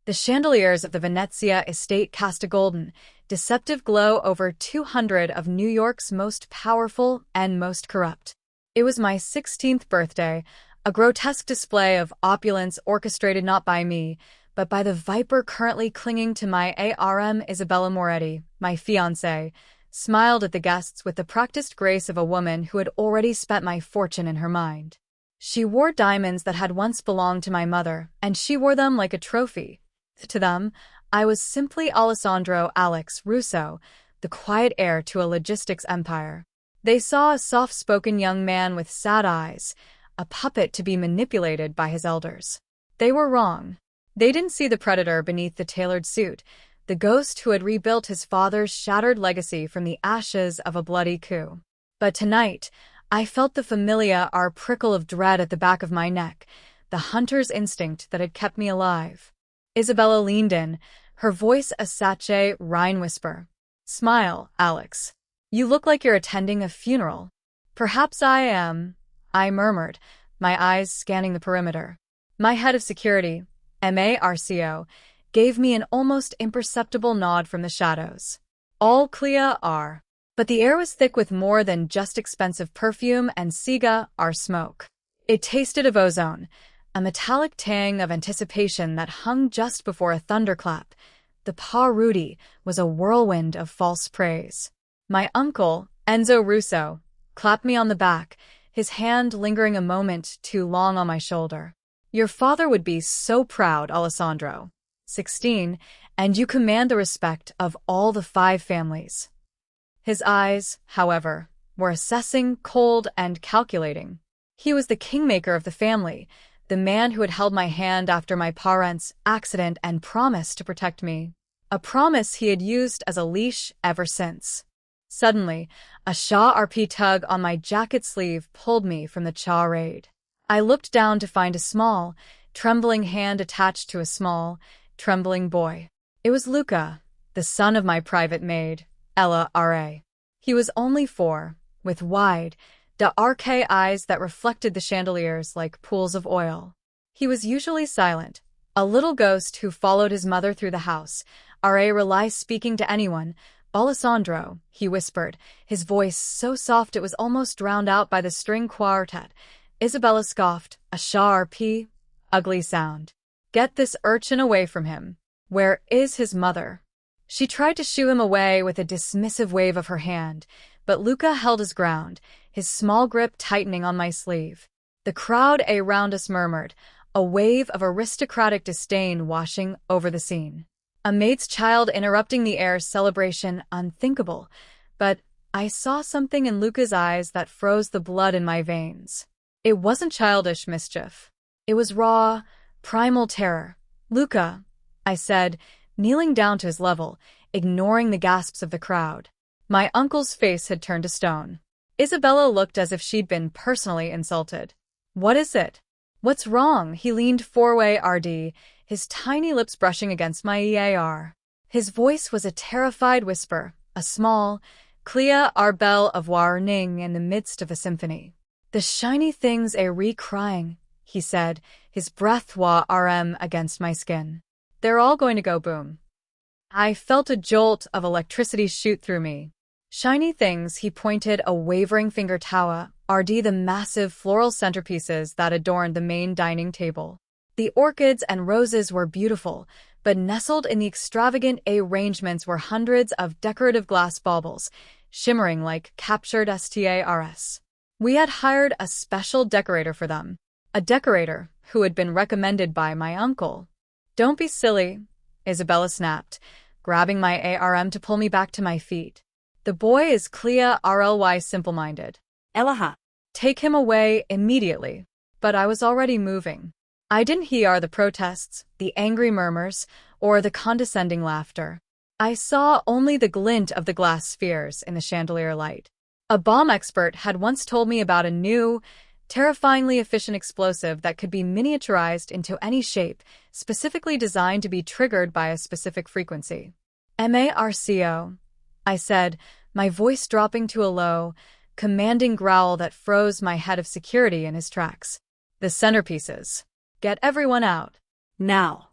The chandeliers of the Venezia Estate cast a golden, deceptive glow over 200 of New York's most powerful and most corrupt. It was my 16th birthday, a grotesque display of opulence orchestrated not by me, but by the viper currently clinging to my arm. Isabella Moretti, my fiancée, smiled at the guests with the practiced grace of a woman who had already spent my fortune in her mind. She wore diamonds that had once belonged to my mother, and she wore them like a trophy. To them, I was simply Alessandro Russo, the quiet heir to a logistics empire. They saw a soft-spoken young man with sad eyes, a puppet to be manipulated by his elders. They were wrong. They didn't see the predator beneath the tailored suit, the ghost who had rebuilt his father's shattered legacy from the ashes of a bloody coup. But tonight, I felt the familiar prickle of dread at the back of my neck, the hunter's instinct that had kept me alive. Isabella leaned in, her voice a sachet Rhine whisper. "Smile, Alex. You look like you're attending a funeral." "Perhaps I am," I murmured, my eyes scanning the perimeter. My head of security, Marco, gave me an almost imperceptible nod from the shadows. All clear, R. But the air was thick with more than just expensive perfume and cigar smoke. It tasted of ozone, a metallic tang of anticipation that hung just before a thunderclap. The Pa Rudy was a whirlwind of false praise. My uncle, Enzo Russo, clapped me on the back, his hand lingering a moment too long on my shoulder. "Your father would be so proud, Alessandro. 16, and you command the respect of all the 5 families." His eyes, however, were assessing, cold, and calculating. He was the kingmaker of the family, the man who had held my hand after my parents' accident and promised to protect me. A promise he had used as a leash ever since. Suddenly, a sharp tug on my jacket sleeve pulled me from the charade. I looked down to find a small, trembling hand attached to a small, trembling boy. It was Luca, the son of my private maid, Ella R.A. He was only 4, with wide, dark eyes that reflected the chandeliers like pools of oil. He was usually silent, a little ghost who followed his mother through the house. R.A. relies speaking to anyone. "Alessandro," he whispered, his voice so soft it was almost drowned out by the string quartet. Isabella scoffed, a sharp, ugly sound. "Get this urchin away from him. Where is his mother?" She tried to shoo him away with a dismissive wave of her hand, but Luca held his ground, his small grip tightening on my sleeve. The crowd around us murmured, a wave of aristocratic disdain washing over the scene. A maid's child interrupting the heir's celebration, unthinkable, but I saw something in Luca's eyes that froze the blood in my veins. It wasn't childish mischief. It was raw, primal terror. "Luca," I said, kneeling down to his level, ignoring the gasps of the crowd. My uncle's face had turned to stone. Isabella looked as if she'd been personally insulted. "What is it? What's wrong?" He leaned forward, his tiny lips brushing against my ear. His voice was a terrified whisper, a small, clear bell of warning in the midst of a symphony. "The shiny things crying," he said, his breath against my skin. "They're all going to go boom." I felt a jolt of electricity shoot through me. Shiny things, he pointed a wavering finger tower, the massive floral centerpieces that adorned the main dining table. The orchids and roses were beautiful, but nestled in the extravagant arrangements were hundreds of decorative glass baubles, shimmering like captured stars. We had hired a special decorator for them, a decorator who had been recommended by my uncle. "Don't be silly," Isabella snapped, grabbing my arm to pull me back to my feet. "The boy is clear simple-minded. Ella, Take him away immediately." But I was already moving. I didn't hear the protests, the angry murmurs, or the condescending laughter. I saw only the glint of the glass spheres in the chandelier light. A bomb expert had once told me about a new, terrifyingly efficient explosive that could be miniaturized into any shape, specifically designed to be triggered by a specific frequency. "Marco," I said, my voice dropping to a low, commanding growl that froze my head of security in his tracks. "The centerpieces. Get everyone out. now."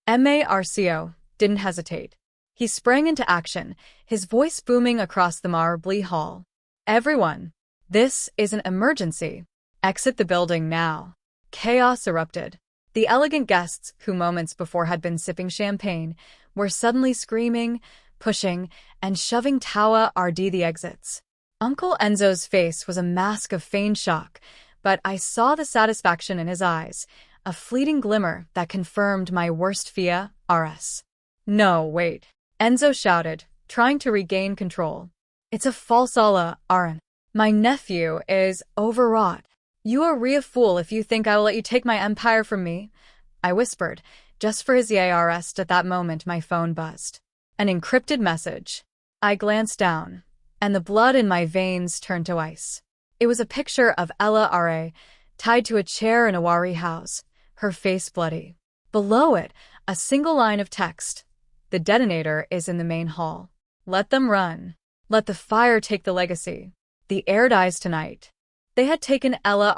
Marco didn't hesitate. He sprang into action, his voice booming across the marbly hall. Everyone, this is an emergency. Exit the building now. Chaos erupted. The elegant guests, who moments before had been sipping champagne, were suddenly screaming, pushing, and shoving toward the exits. Uncle Enzo's face was a mask of feigned shock, but I saw the satisfaction in his eyes, a fleeting glimmer that confirmed my worst fear. No, wait. Enzo shouted, trying to regain control. It's a false alarm. My nephew is overwrought. You are a real fool if you think I will let you take my empire from me, I whispered, just for his arrest. At that moment my phone buzzed. An encrypted message. I glanced down, and the blood in my veins turned to ice. It was a picture of Ella tied to a chair in a Wari house, her face bloody. Below it, a single line of text. The detonator is in the main hall. Let them run. Let the fire take the legacy. The heir dies tonight. They had taken Ella,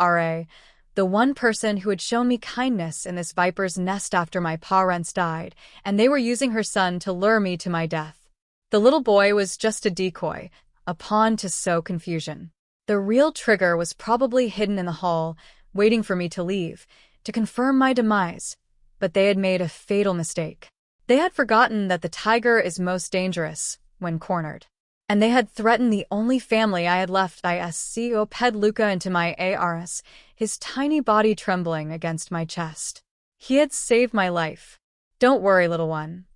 the one person who had shown me kindness in this viper's nest after my parents died, and they were using her son to lure me to my death. The little boy was just a decoy, a pawn to sow confusion. The real trigger was probably hidden in the hall, waiting for me to leave, to confirm my demise. But they had made a fatal mistake. They had forgotten that the tiger is most dangerous when cornered. And they had threatened the only family I had left. I ped Luca into my ARS, his tiny body trembling against my chest. He had saved my life. Don't worry, little one,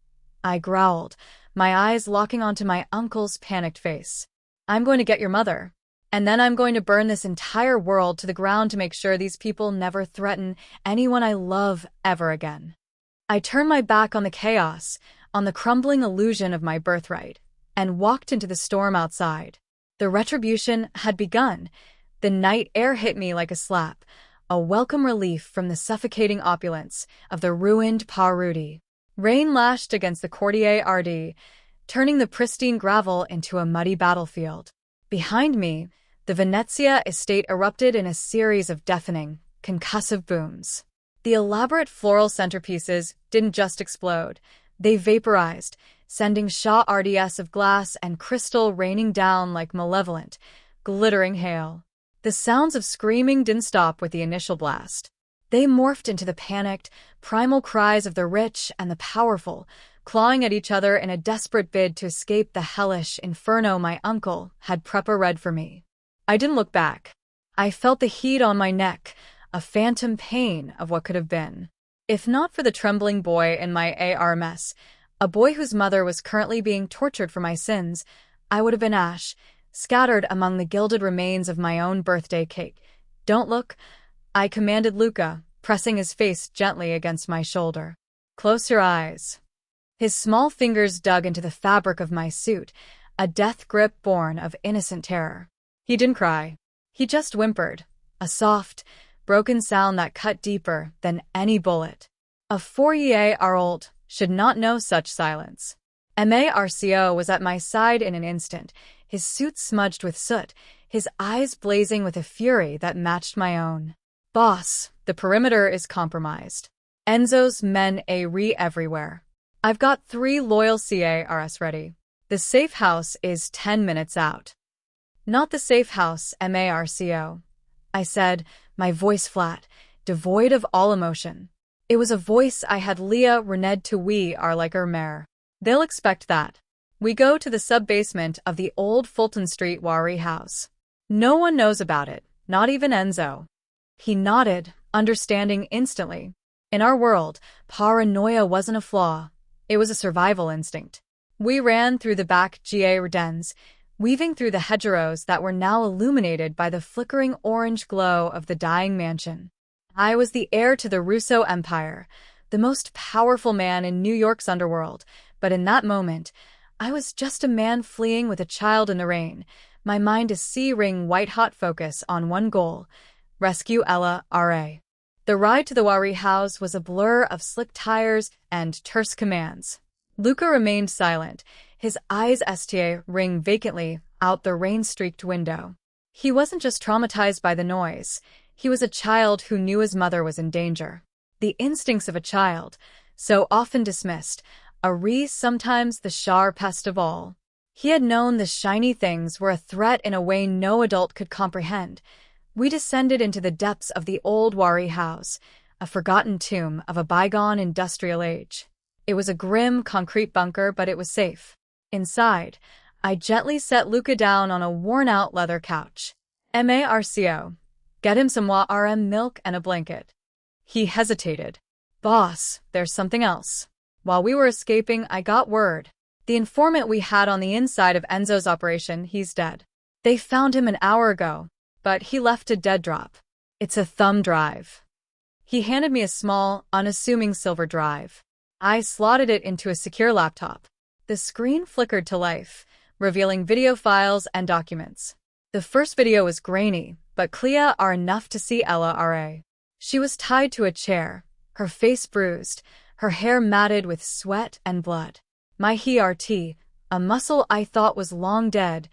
I growled, my eyes locking onto my uncle's panicked face. I'm going to get your mother. And then I'm going to burn this entire world to the ground to make sure these people never threaten anyone I love ever again. I turned my back on the chaos, on the crumbling illusion of my birthright, and walked into the storm outside. The retribution had begun. The night air hit me like a slap, a welcome relief from the suffocating opulence of the ruined Parudi. Rain lashed against the courtyard, turning the pristine gravel into a muddy battlefield. Behind me, the Venezia Estate erupted in a series of deafening, concussive booms. The elaborate floral centerpieces didn't just explode, they vaporized, sending shards of glass and crystal raining down like malevolent, glittering hail. The sounds of screaming didn't stop with the initial blast. They morphed into the panicked, primal cries of the rich and the powerful, clawing at each other in a desperate bid to escape the hellish inferno my uncle had prepared for me. I didn't look back. I felt the heat on my neck, a phantom pain of what could have been. If not for the trembling boy in my AR mess, a boy whose mother was currently being tortured for my sins, I would have been ash, scattered among the gilded remains of my own birthday cake. Don't look, I commanded Luca, pressing his face gently against my shoulder. Close your eyes. His small fingers dug into the fabric of my suit, a death grip born of innocent terror. He didn't cry. He just whimpered, a soft, broken sound that cut deeper than any bullet. A 4-year-old should not know such silence. Marco was at my side in an instant, his suit smudged with soot, his eyes blazing with a fury that matched my own. Boss, the perimeter is compromised. Enzo's men are everywhere. I've got 3 loyal CARs ready. The safe house is 10 minutes out. Not the safe house, Marco, I said, my voice flat, devoid of all emotion. It was a voice I had Leah rened to we are like her mare. They'll expect that. We go to the sub-basement of the old Fulton Street Wari house. No one knows about it, not even Enzo. He nodded, understanding instantly. In our world, paranoia wasn't a flaw. It was a survival instinct. We ran through the back gardens, weaving through the hedgerows that were now illuminated by the flickering orange glow of the dying mansion. I was the heir to the Russo empire, the most powerful man in New York's underworld, but in that moment, I was just a man fleeing with a child in the rain, my mind a sea-ring white-hot focus on one goal: rescue Ella. The ride to the Wari house was a blur of slick tires and terse commands. Luca remained silent, his eyes staring vacantly out the rain-streaked window. He wasn't just traumatized by the noise. He was a child who knew his mother was in danger. The instincts of a child, so often dismissed, sometimes the sharpest of all. He had known the shiny things were a threat in a way no adult could comprehend. We descended into the depths of the old Wari house, a forgotten tomb of a bygone industrial age. It was a grim, concrete bunker, but it was safe. Inside, I gently set Luca down on a worn-out leather couch. Marco, get him some RM milk and a blanket. He hesitated. Boss, there's something else. While we were escaping, I got word. The informant we had on the inside of Enzo's operation, he's dead. They found him an hour ago, but he left a dead drop. It's a thumb drive. He handed me a small, unassuming silver drive. I slotted it into a secure laptop. The screen flickered to life, revealing video files and documents. The first video was grainy, but clear enough to see Ella. She was tied to a chair, her face bruised, her hair matted with sweat and blood. My heir, a muscle I thought was long dead,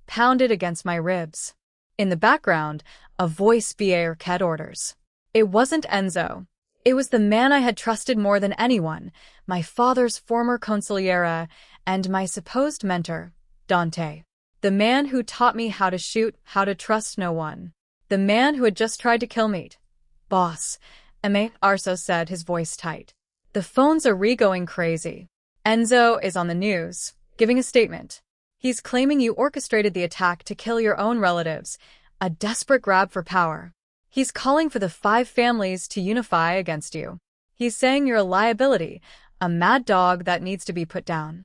pounded against my ribs. In the background, a voice barked orders. It wasn't Enzo. It was the man I had trusted more than anyone, my father's former consigliere and my supposed mentor, Dante. The man who taught me how to shoot, how to trust no one. The man who had just tried to kill me. Boss, Marco said, his voice tight. The phones are going crazy. Enzo is on the news, giving a statement. He's claiming you orchestrated the attack to kill your own relatives, a desperate grab for power. He's calling for the 5 families to unify against you. He's saying you're a liability, a mad dog that needs to be put down.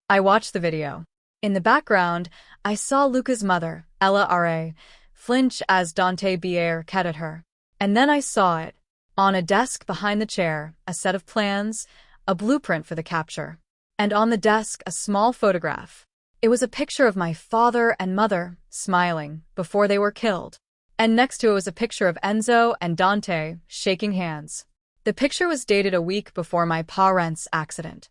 I watched the video. In the background, I saw Luca's mother, Ella, flinch as Dante barked at her. And then I saw it. On a desk behind the chair, a set of plans, a blueprint for the capture. And on the desk, a small photograph. It was a picture of my father and mother, smiling, before they were killed. And next to it was a picture of Enzo and Dante, shaking hands. The picture was dated a week before my parents' accident.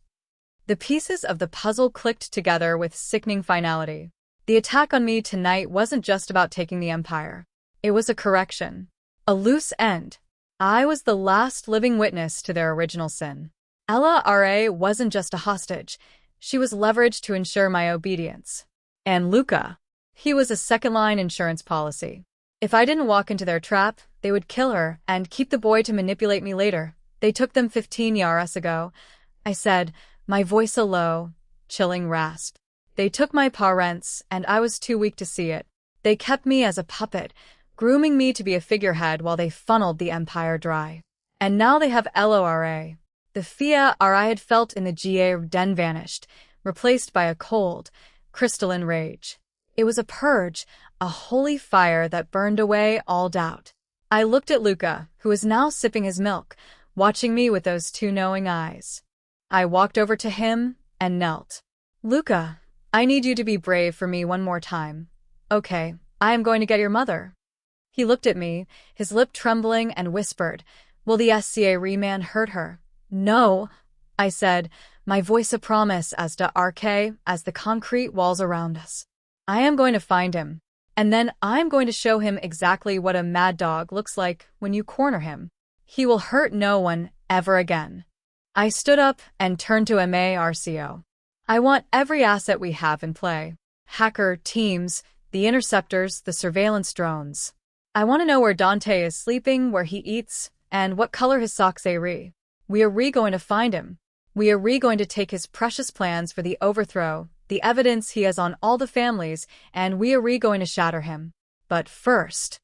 The pieces of the puzzle clicked together with sickening finality. The attack on me tonight wasn't just about taking the empire. It was a correction. A loose end. I was the last living witness to their original sin. Ella wasn't just a hostage. She was leveraged to ensure my obedience. And Luca. He was a second-line insurance policy. If I didn't walk into their trap, they would kill her and keep the boy to manipulate me later. They took them 15 years ago. I said, my voice a low, chilling rasp. They took my parents, and I was too weak to see it. They kept me as a puppet, grooming me to be a figurehead while they funneled the empire dry. And now they have Ella. The fear I had felt in the GA den vanished, replaced by a cold, crystalline rage. It was a purge, a holy fire that burned away all doubt. I looked at Luca, who was now sipping his milk, watching me with those 2 knowing eyes. I walked over to him and knelt. Luca, I need you to be brave for me one more time. Okay, I am going to get your mother. He looked at me, his lip trembling, and whispered, will the SCA man hurt her? No, I said, my voice a promise as to RK as the concrete walls around us. I am going to find him, and then I'm going to show him exactly what a mad dog looks like when you corner him. He will hurt no one ever again. I stood up and turned to Marco. I want every asset we have in play. Hacker teams, the interceptors, the surveillance drones. I want to know where Dante is sleeping, where he eats, and what color his socks are. We are going to find him. We are going to take his precious plans for the overthrow, the evidence he has on all the families, and we are going to shatter him. But first,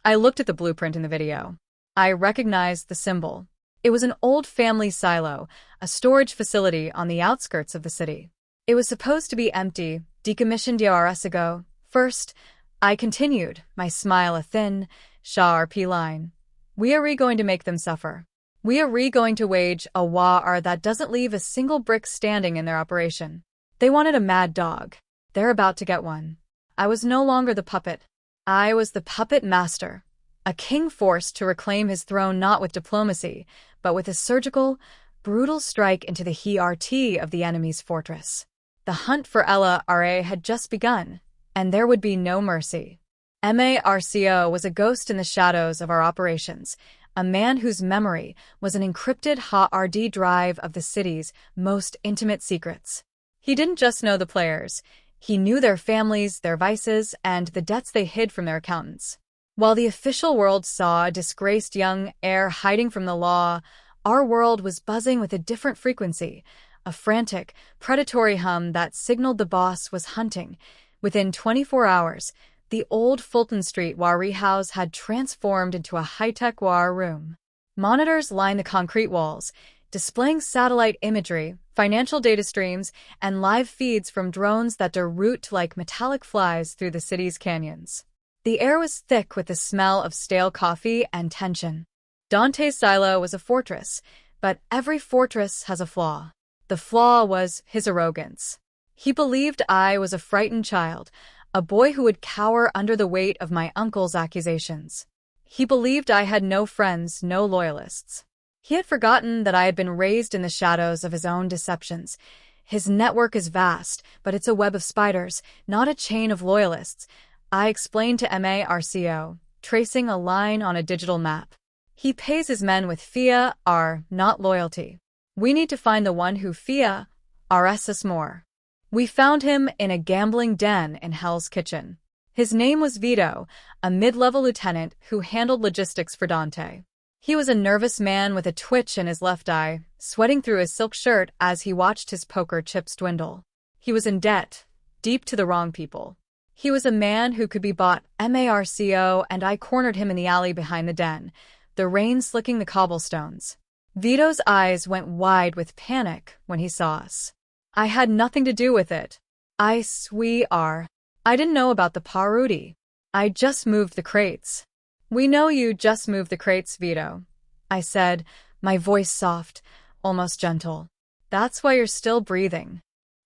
I looked at the blueprint in the video. I recognized the symbol. It was an old family silo, a storage facility on the outskirts of the city. It was supposed to be empty, decommissioned years ago. First, I continued, my smile a thin, sharp line. We are going to make them suffer. We are going to wage a war that doesn't leave a single brick standing in their operation. They wanted a mad dog. They're about to get one. I was no longer the puppet. I was the puppet master. A king forced to reclaim his throne not with diplomacy, but with a surgical, brutal strike into the heart of the enemy's fortress. The hunt for Ella had just begun, and there would be no mercy. Marco was a ghost in the shadows of our operations, a man whose memory was an encrypted hard drive of the city's most intimate secrets. He didn't just know the players. He knew their families, their vices, and the debts they hid from their accountants. While the official world saw a disgraced young heir hiding from the law, our world was buzzing with a different frequency, a frantic, predatory hum that signaled the boss was hunting. Within 24 hours, the old Fulton Street Warri house had transformed into a high-tech war room. Monitors lined the concrete walls, displaying satellite imagery, financial data streams, and live feeds from drones that root like metallic flies through the city's canyons. The air was thick with the smell of stale coffee and tension. Dante's silo was a fortress, but every fortress has a flaw. The flaw was his arrogance. He believed I was a frightened child, a boy who would cower under the weight of my uncle's accusations. He believed I had no friends, no loyalists. He had forgotten that I had been raised in the shadows of his own deceptions. His network is vast, but it's a web of spiders, not a chain of loyalists. I explained to Marco, tracing a line on a digital map. He pays his men with fiancée, not loyalty. We need to find the one who fiancés us more. We found him in a gambling den in Hell's Kitchen. His name was Vito, a mid-level lieutenant who handled logistics for Dante. He was a nervous man with a twitch in his left eye, sweating through his silk shirt as he watched his poker chips dwindle. He was in debt, deep to the wrong people. He was a man who could be bought. Marco and I cornered him in the alley behind the den, the rain slicking the cobblestones. Vito's eyes went wide with panic when he saw us. I had nothing to do with it. I swear. I didn't know about the party. I just moved the crates. We know you just moved the crates, Vito, I said, my voice soft, almost gentle. That's why you're still breathing.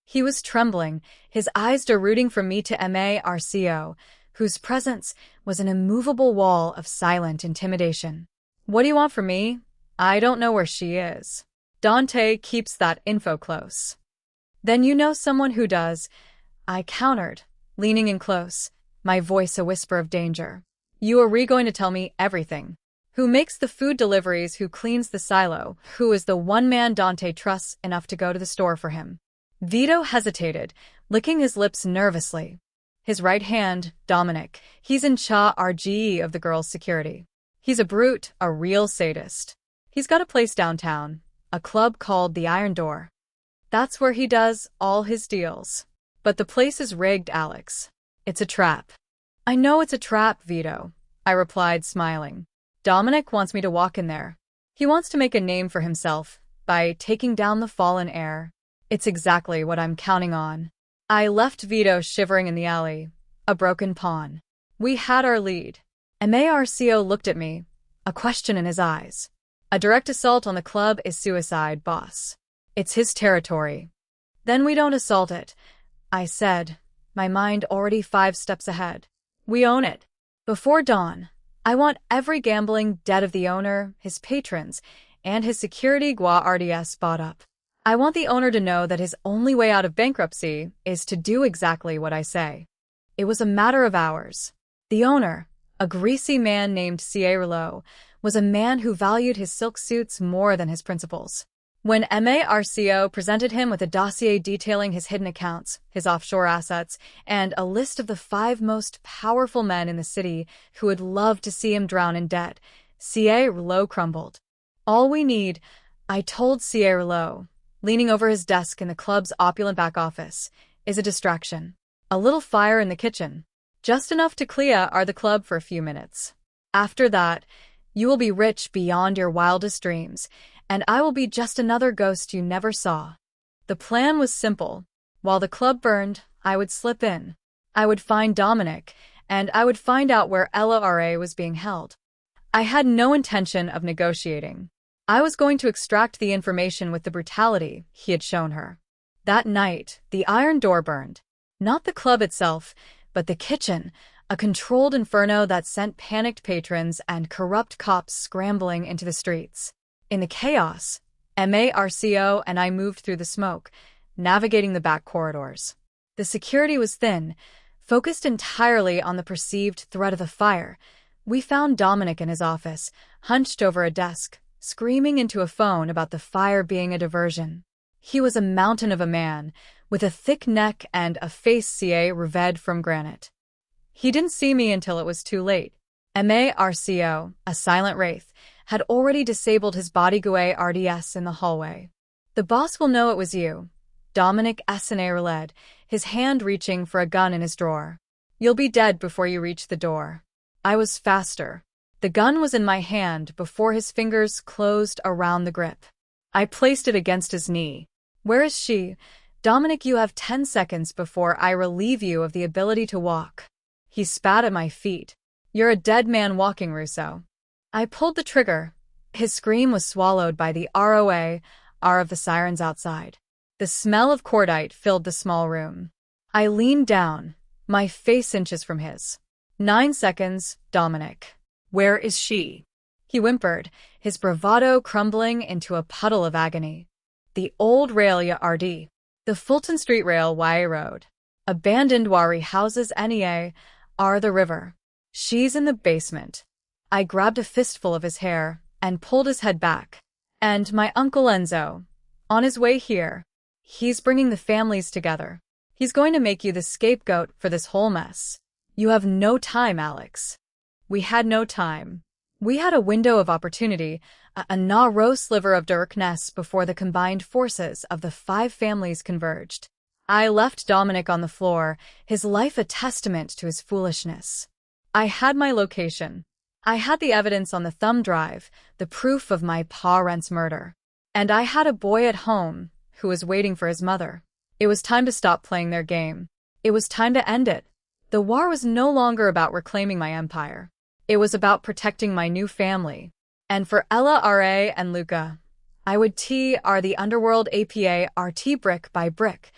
He was trembling, his eyes rooting from me to Marco, whose presence was an immovable wall of silent intimidation. What do you want from me? I don't know where she is. Dante keeps that info close. Then you know someone who does, I countered, leaning in close, my voice a whisper of danger. You are going to tell me everything. Who makes the food deliveries, who cleans the silo, who is the one man Dante trusts enough to go to the store for him? Vito hesitated, licking his lips nervously. His right hand, Dominic, he's in charge of the girls' security. He's a brute, a real sadist. He's got a place downtown, a club called the Iron Door. That's where he does all his deals. But the place is rigged, Alex. It's a trap. I know it's a trap, Vito, I replied, smiling. Dominic wants me to walk in there. He wants to make a name for himself by taking down the fallen heir. It's exactly what I'm counting on. I left Vito shivering in the alley, a broken pawn. We had our lead. Marco looked at me, a question in his eyes. A direct assault on the club is suicide, boss. It's his territory. Then we don't assault it, I said, my mind already 5 steps ahead. We own it. Before dawn, I want every gambling debt of the owner, his patrons, and his security guardias bought up. I want the owner to know that his only way out of bankruptcy is to do exactly what I say. It was a matter of hours. The owner, a greasy man named Russo, was a man who valued his silk suits more than his principles. When Marco presented him with a dossier detailing his hidden accounts, his offshore assets, and a list of the 5 most powerful men in the city who would love to see him drown in debt, Russo crumbled. All we need, I told Russo, leaning over his desk in the club's opulent back office, is a distraction. A little fire in the kitchen. Just enough to clear the club for a few minutes. After that, you will be rich beyond your wildest dreams, and I will be just another ghost you never saw. The plan was simple. While the club burned, I would slip in. I would find Dominic, and I would find out where Ella was being held. I had no intention of negotiating. I was going to extract the information with the brutality he had shown her. That night, the Iron Door burned. Not the club itself, but the kitchen, a controlled inferno that sent panicked patrons and corrupt cops scrambling into the streets. In the chaos, Marco and I moved through the smoke, navigating the back corridors. The security was thin, focused entirely on the perceived threat of the fire, We found Dominic in his office, hunched over a desk, screaming into a phone about the fire being a diversion. He was a mountain of a man, with a thick neck and a face revêtu from granite. He didn't see me until it was too late. Marco, a silent wraith, had already disabled his bodyguard RDS in the hallway. "The boss will know it was you," Dominic reled, his hand reaching for a gun in his drawer. "You'll be dead before you reach the door." I was faster. The gun was in my hand before his fingers closed around the grip. I placed it against his knee. "Where is she?" "Dominic, you have 10 seconds before I relieve you of the ability to walk." He spat at my feet. "You're a dead man walking, Russo." I pulled the trigger. His scream was swallowed by the ROAR of the sirens outside. The smell of cordite filled the small room. I leaned down, my face inches from his. 9 seconds, Dominic. "Where is she?" He whimpered, his bravado crumbling into a puddle of agony. "The old rail yard. The Fulton Street Railway Road. Abandoned Wari houses are the river. She's in the basement." I grabbed a fistful of his hair and pulled his head back. "And my Uncle Enzo. On his way here. He's bringing the families together. He's going to make you the scapegoat for this whole mess. You have no time, Alex." We had no time. We had a window of opportunity, a narrow sliver of darkness before the combined forces of the 5 families converged. I left Dominic on the floor, his life a testament to his foolishness. I had my location. I had the evidence on the thumb drive, the proof of my parents' murder. And I had a boy at home who was waiting for his mother. It was time to stop playing their game. It was time to end it. The war was no longer about reclaiming my empire. It was about protecting my new family. And for Ella R.A. and Luca, I would TR the underworld APA brick by brick.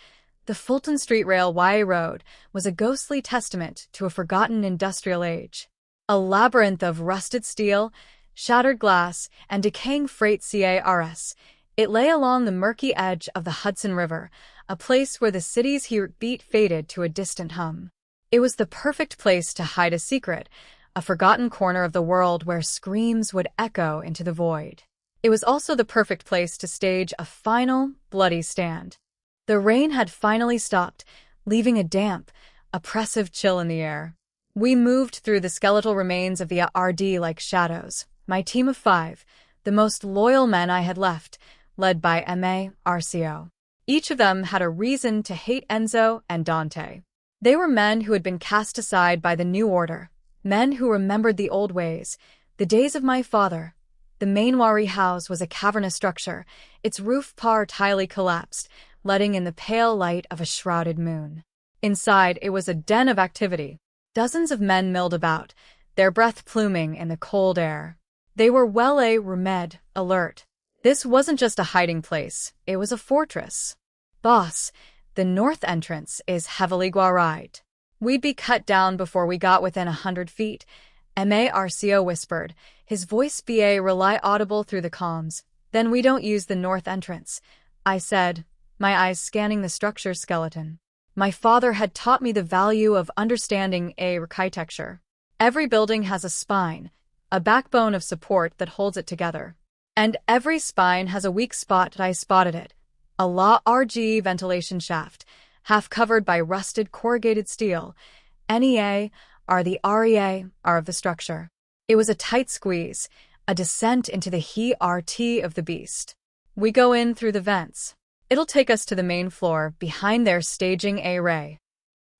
The Fulton Street Railway Road was a ghostly testament to a forgotten industrial age. A labyrinth of rusted steel, shattered glass, and decaying freight cars. It lay along the murky edge of the Hudson River, a place where the city's heartbeat faded to a distant hum. It was the perfect place to hide a secret, a forgotten corner of the world where screams would echo into the void. It was also the perfect place to stage a final, bloody stand. The rain had finally stopped, leaving a damp, oppressive chill in the air. We moved through the skeletal remains of the RD like shadows, my team of 5, the most loyal men I had left, led by Marco. Each of them had a reason to hate Enzo and Dante. They were men who had been cast aside by the new order, men who remembered the old ways, the days of my father. The main Wari house was a cavernous structure, its roof entirely collapsed, letting in the pale light of a shrouded moon. Inside, it was a den of activity. Dozens of men milled about, their breath pluming in the cold air. They were remed, alert. This wasn't just a hiding place, it was a fortress. "Boss, the north entrance is heavily guarded. We'd be cut down before we got within 100 feet, Marco whispered, his voice audible through the comms. "Then we don't use the north entrance," I said, my eyes scanning the structure's skeleton. My father had taught me the value of understanding architecture. Every building has a spine, a backbone of support that holds it together. And every spine has a weak spot. I spotted it. A large ventilation shaft, half covered by rusted corrugated steel. The REA of the structure. It was a tight squeeze, a descent into the heart of the beast. We go in through the vents. It'll take us to the main floor, behind their staging array.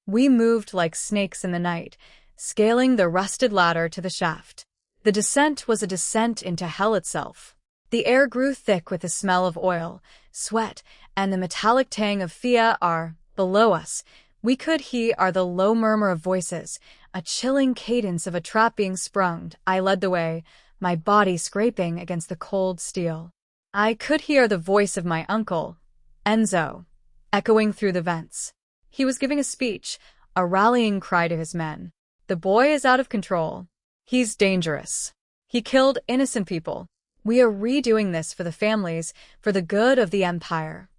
We moved like snakes in the night, scaling the rusted ladder to the shaft. The descent was a descent into hell itself. The air grew thick with the smell of oil, sweat, and the metallic tang of fiar. Below us, we could hear the low murmur of voices, a chilling cadence of a trap being sprung. I led the way, my body scraping against the cold steel. I could hear the voice of my uncle, Enzo, echoing through the vents. He was giving a speech, a rallying cry to his men. "The boy is out of control. He's dangerous. He killed innocent people. We are redoing this for the families, for the good of the empire."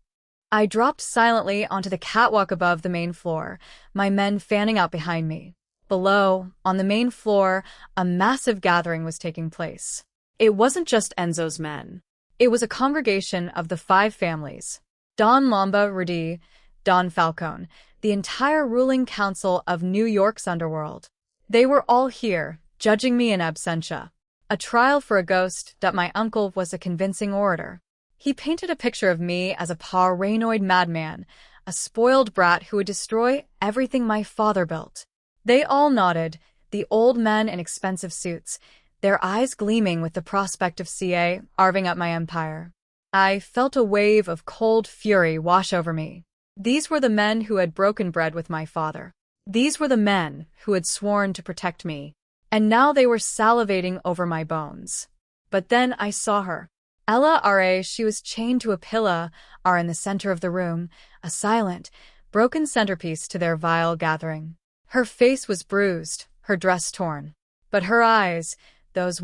I dropped silently onto the catwalk above the main floor, my men fanning out behind me. Below, on the main floor, a massive gathering was taking place. It wasn't just Enzo's men. It was a congregation of the 5 families. Don Lomba Rudi, Don Falcone, the entire ruling council of New York's underworld. They were all here, judging me in absentia. A trial for a ghost that my uncle was a convincing orator. He painted a picture of me as a paranoid madman, a spoiled brat who would destroy everything my father built. They all nodded, the old men in expensive suits, their eyes gleaming with the prospect of carving up my empire. I felt a wave of cold fury wash over me. These were the men who had broken bread with my father. These were the men who had sworn to protect me. And now they were salivating over my bones. But then I saw her. Ella R.A. She was chained to a pillar in the center of the room, a silent, broken centerpiece to their vile gathering. Her face was bruised, her dress torn. But her eyes, those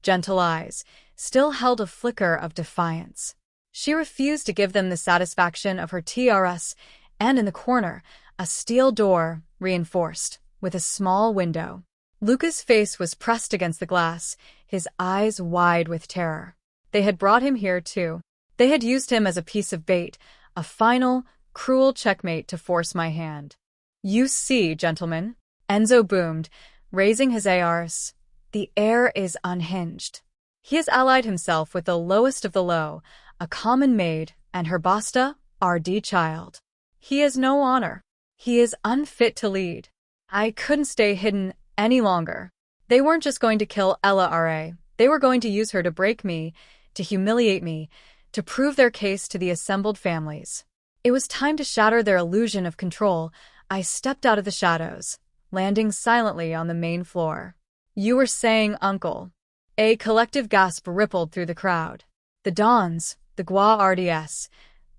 gentle eyes, still held a flicker of defiance. She refused to give them the satisfaction of her TRS, and in the corner, a steel door, reinforced, with a small window. Luca's face was pressed against the glass, his eyes wide with terror. They had brought him here, too. They had used him as a piece of bait, a final, cruel checkmate to force my hand. "You see, gentlemen," Enzo boomed, raising his ARs. "The heir is unhinged. He has allied himself with the lowest of the low, a common maid, and her basta, RD child. He has no honor. He is unfit to lead." I couldn't stay hidden any longer. They weren't just going to kill Ella R.A. They were going to use her to break me, to humiliate me, to prove their case to the assembled families. It was time to shatter their illusion of control. I stepped out of the shadows, landing silently on the main floor. "You were saying, Uncle." A collective gasp rippled through the crowd. The Dons, the Guardias,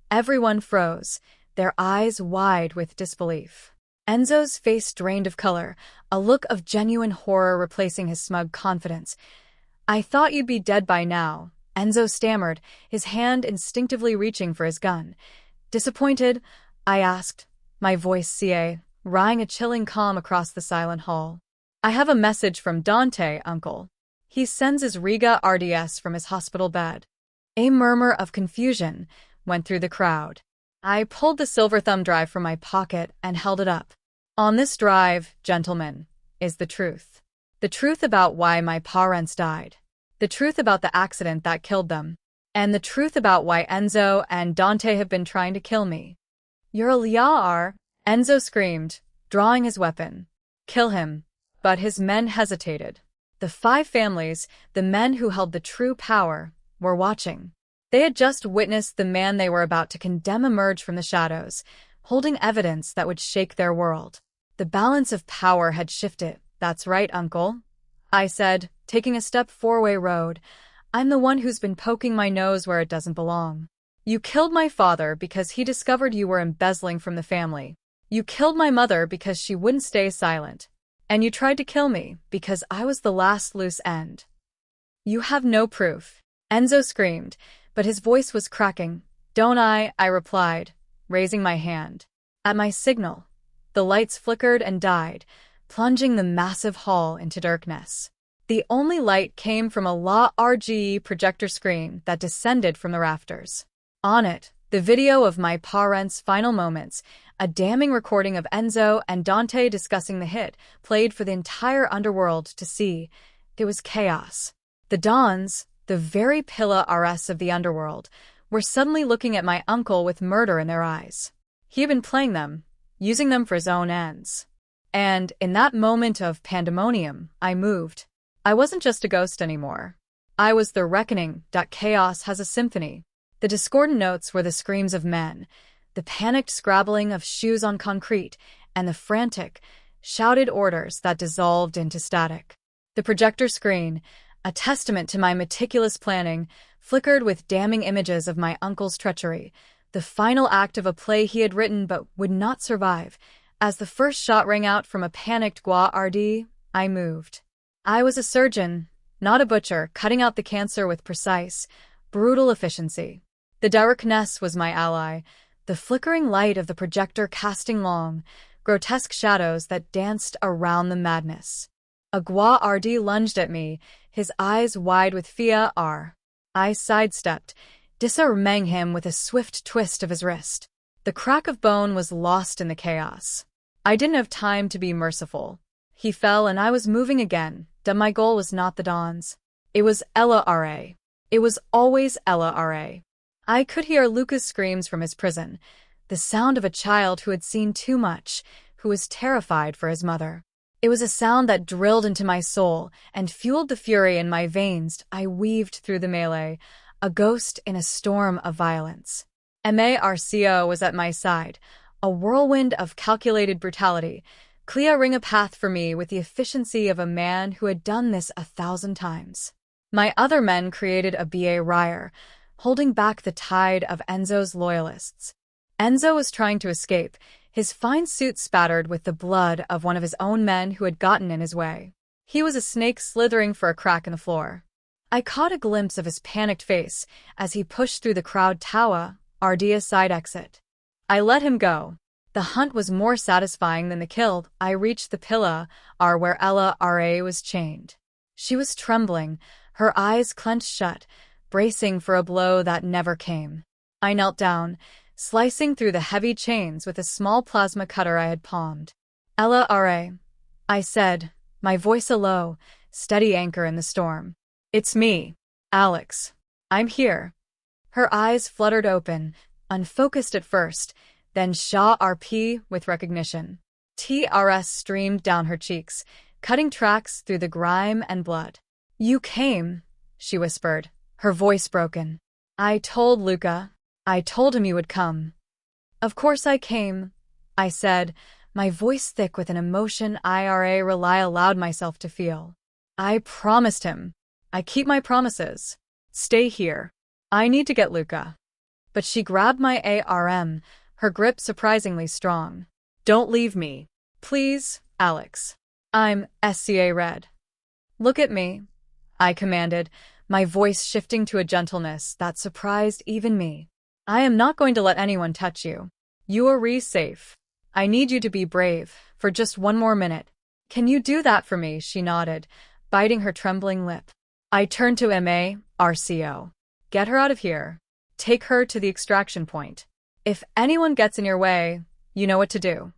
everyone froze, their eyes wide with disbelief. Enzo's face drained of color, a look of genuine horror replacing his smug confidence. "I thought you'd be dead by now," Enzo stammered, his hand instinctively reaching for his gun. "Disappointed?" I asked, my voice ringing a chilling calm across the silent hall. "I have a message from Dante, Uncle. He sends his Riga RDS from his hospital bed." A murmur of confusion went through the crowd. I pulled the silver thumb drive from my pocket and held it up. "On this drive, gentlemen, is the truth. The truth about why my parents died. The truth about the accident that killed them. And the truth about why Enzo and Dante have been trying to kill me." "You're a liar," Enzo screamed, drawing his weapon. "Kill him." But his men hesitated. The 5 families, the men who held the true power, were watching. They had just witnessed the man they were about to condemn emerge from the shadows, holding evidence that would shake their world. The balance of power had shifted. "That's right, Uncle," I said, taking a step forward. "I'm the one who's been poking my nose where it doesn't belong. You killed my father because he discovered you were embezzling from the family. You killed my mother because she wouldn't stay silent. And you tried to kill me because I was the last loose end. You have no proof," Enzo screamed, but his voice was cracking. "Don't I replied, raising my hand. At my signal, the lights flickered and died, plunging the massive hall into darkness. The only light came from a large projector screen that descended from the rafters. On it, the video of my parents' final moments, a damning recording of Enzo and Dante discussing the hit, played for the entire underworld to see. It was chaos. The Dons, the very pillars of the underworld, were suddenly looking at my uncle with murder in their eyes. He had been playing them, using them for his own ends. And in that moment of pandemonium, I moved. I wasn't just a ghost anymore. I was the reckoning that chaos has a symphony. The discordant notes were the screams of men, the panicked scrabbling of shoes on concrete, and the frantic, shouted orders that dissolved into static. The projector screen, a testament to my meticulous planning, flickered with damning images of my uncle's treachery, the final act of a play he had written but would not survive. As the first shot rang out from a panicked Guardi, I moved. I was a surgeon, not a butcher, cutting out the cancer with precise, brutal efficiency. The darkness was my ally, the flickering light of the projector casting long, grotesque shadows that danced around the madness. Agua RD lunged at me, his eyes wide with fear. I sidestepped, disarming him with a swift twist of his wrist. The crack of bone was lost in the chaos. I didn't have time to be merciful. He fell and I was moving again. My goal was not the Dons. It was Ella R.A. It was always Ella R.A. I could hear Luca's screams from his prison, the sound of a child who had seen too much, who was terrified for his mother. It was a sound that drilled into my soul and fueled the fury in my veins. I weaved through the melee, a ghost in a storm of violence. Marco was at my side, a whirlwind of calculated brutality, clearing a path for me with the efficiency of a man who had done this 1,000 times. My other men created a BA riot, holding back the tide of Enzo's loyalists. Enzo was trying to escape, his fine suit spattered with the blood of one of his own men who had gotten in his way. He was a snake slithering for a crack in the floor. I caught a glimpse of his panicked face as he pushed through the crowd tower, Ardea side exit. I let him go. The hunt was more satisfying than the kill. I reached the pillar, where Ella R.A. was chained. She was trembling, her eyes clenched shut, bracing for a blow that never came. I knelt down, slicing through the heavy chains with a small plasma cutter I had palmed. Ella R.A., I said, my voice a low, steady anchor in the storm. It's me, Alex. I'm here. Her eyes fluttered open, unfocused at first, then Shaw RP with recognition. TRS streamed down her cheeks, cutting tracks through the grime and blood. You came, she whispered, her voice broken. I told Luca. I told him you would come. Of course I came, I said, my voice thick with an emotion I allowed myself to feel. I promised him. I keep my promises. Stay here. I need to get Luca. But she grabbed my ARM, her grip surprisingly strong. Don't leave me. Please, Alex. I'm SCA red. Look at me, I commanded, my voice shifting to a gentleness that surprised even me. I am not going to let anyone touch you. You are safe. I need you to be brave, for just one more minute. Can you do that for me? She nodded, biting her trembling lip. I turned to Marco. Get her out of here. Take her to the extraction point. If anyone gets in your way, you know what to do.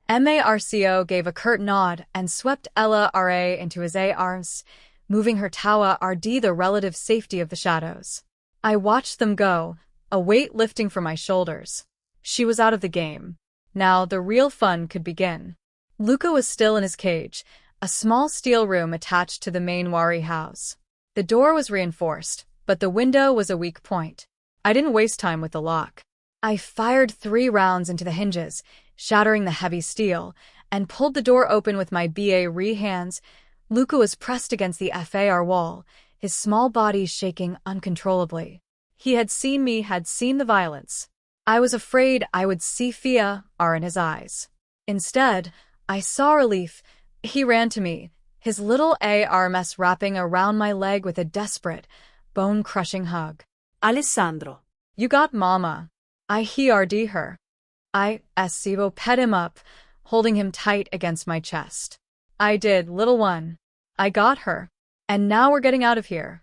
Marco gave a curt nod and swept Ella R.A. into his arms, moving her tower RD the relative safety of the shadows. I watched them go, a weight lifting from my shoulders. She was out of the game. Now the real fun could begin. Luca was still in his cage, a small steel room attached to the main Wari house. The door was reinforced, but the window was a weak point. I didn't waste time with the lock. I fired 3 rounds into the hinges, shattering the heavy steel, and pulled the door open with my BA hands. Luca was pressed against the FAR wall, his small body shaking uncontrollably. He had seen me, had seen the violence. I was afraid I would see fear in his eyes. Instead, I saw relief. He ran to me, his little arms wrapping around my leg with a desperate, bone-crushing hug. Alessandro. You got mama. I heard her. I pet him up, holding him tight against my chest. I did, little one. I got her. And now we're getting out of here.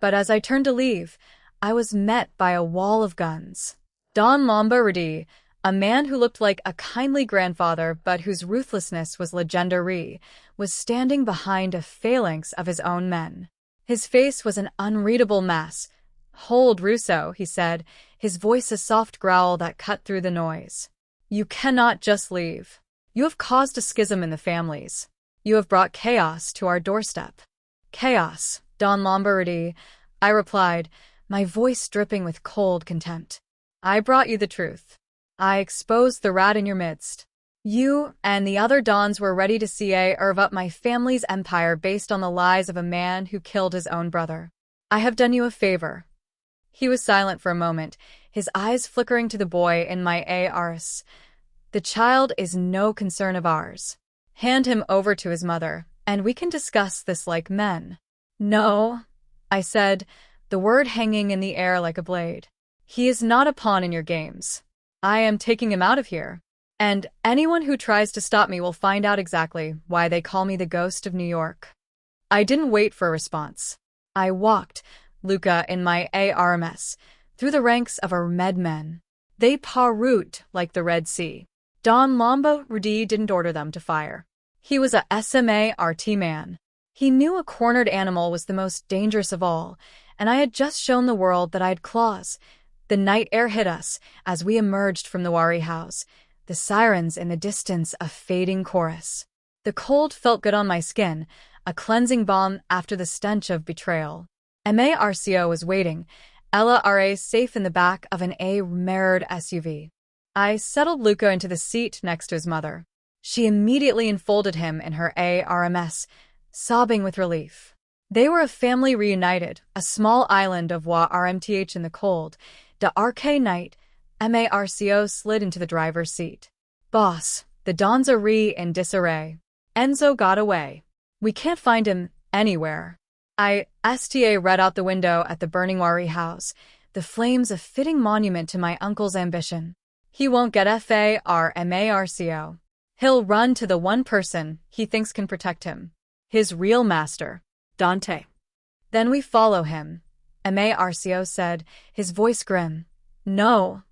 But as I turned to leave, I was met by a wall of guns. Don Lombardi, a man who looked like a kindly grandfather but whose ruthlessness was legendary, was standing behind a phalanx of his own men. His face was an unreadable mass. Hold, Russo, he said, his voice a soft growl that cut through the noise. You cannot just leave. You have caused a schism in the families. You have brought chaos to our doorstep. Chaos, Don Lombardi, I replied, my voice dripping with cold contempt. I brought you the truth. I exposed the rat in your midst. You and the other Dons were ready to serve up my family's empire based on the lies of a man who killed his own brother. I have done you a favor. He was silent for a moment, his eyes flickering to the boy in my ARS. The child is no concern of ours. Hand him over to his mother, and we can discuss this like men. No, I said, the word hanging in the air like a blade. He is not a pawn in your games. I am taking him out of here. And anyone who tries to stop me will find out exactly why they call me the ghost of New York. I didn't wait for a response. I walked, Luca in my ARMS, through the ranks of our medmen. They parut like the Red Sea. Don Lombo Rudi didn't order them to fire. He was a SMART man. He knew a cornered animal was the most dangerous of all, and I had just shown the world that I had claws. The night air hit us as we emerged from the Wari house, the sirens in the distance a fading chorus. The cold felt good on my skin, a cleansing balm after the stench of betrayal. Marco was waiting, Ella R.A. safe in the back of an mirrored SUV. I settled Luca into the seat next to his mother. She immediately enfolded him in her ARMS, sobbing with relief. They were a family reunited, a small island of RMTH in the cold. The RK night, Marco slid into the driver's seat. Boss, the Dons are in disarray. Enzo got away. We can't find him anywhere. I read out the window at the burning Wari house, the flames a fitting monument to my uncle's ambition. He won't get Marco. He'll run to the one person he thinks can protect him. His real master, Dante. Then we follow him, Marco said, his voice grim. No,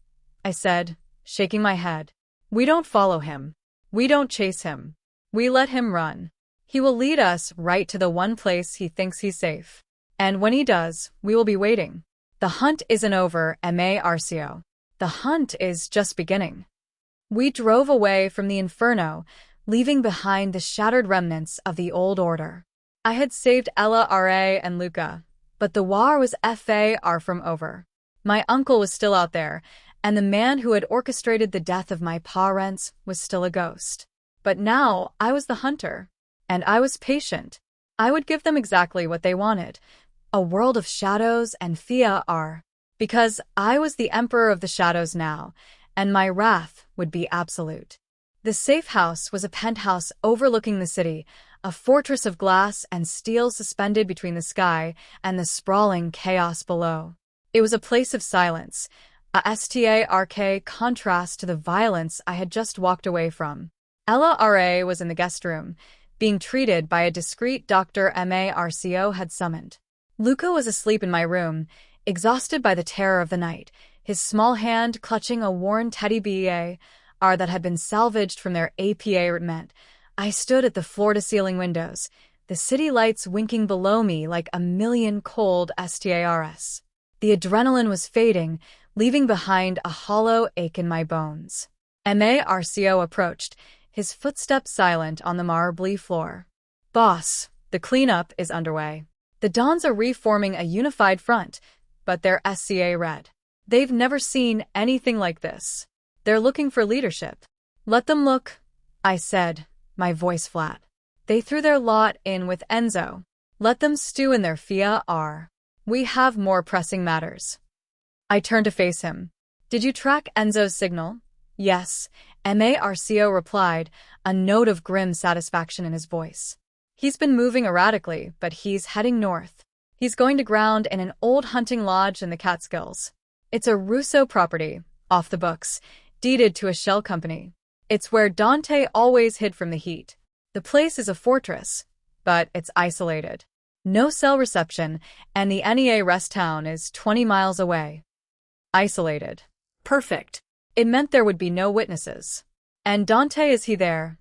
I said, shaking my head. We don't follow him. We don't chase him. We let him run. He will lead us right to the one place he thinks he's safe. And when he does, we will be waiting. The hunt isn't over, Marco. The hunt is just beginning. We drove away from the inferno, leaving behind the shattered remnants of the old order. I had saved Ella R.A. and Luca, but the war was far from over. My uncle was still out there, and the man who had orchestrated the death of my parents was still a ghost. But now I was the hunter. And I was patient. I would give them exactly what they wanted, a world of shadows and fiancée, because I was the emperor of the shadows now, and my wrath would be absolute. The safe house was a penthouse overlooking the city, a fortress of glass and steel suspended between the sky and the sprawling chaos below. It was a place of silence, a stark contrast to the violence I had just walked away from. Ella R.A. was in the guest room, being treated by a discreet doctor Marco had summoned. Luca was asleep in my room, exhausted by the terror of the night, his small hand clutching a worn teddy bear that had been salvaged from their apartment. I stood at the floor-to-ceiling windows, the city lights winking below me like a million cold stars. The adrenaline was fading, leaving behind a hollow ache in my bones. Marco approached, his footsteps silent on the marbly floor. Boss, the cleanup is underway. The Dons are reforming a unified front, but they're red. They've never seen anything like this. They're looking for leadership. Let them look, I said, my voice flat. They threw their lot in with Enzo. Let them stew in their fiancée. We have more pressing matters. I turned to face him. Did you track Enzo's signal? Yes, Marco replied, a note of grim satisfaction in his voice. He's been moving erratically, but he's heading north. He's going to ground in an old hunting lodge in the Catskills. It's a Russo property, off the books, deeded to a shell company. It's where Dante always hid from the heat. The place is a fortress, but it's isolated. No cell reception, and the NEA rest town is 20 miles away. Isolated. Perfect. It meant there would be no witnesses. And Dante, is he there?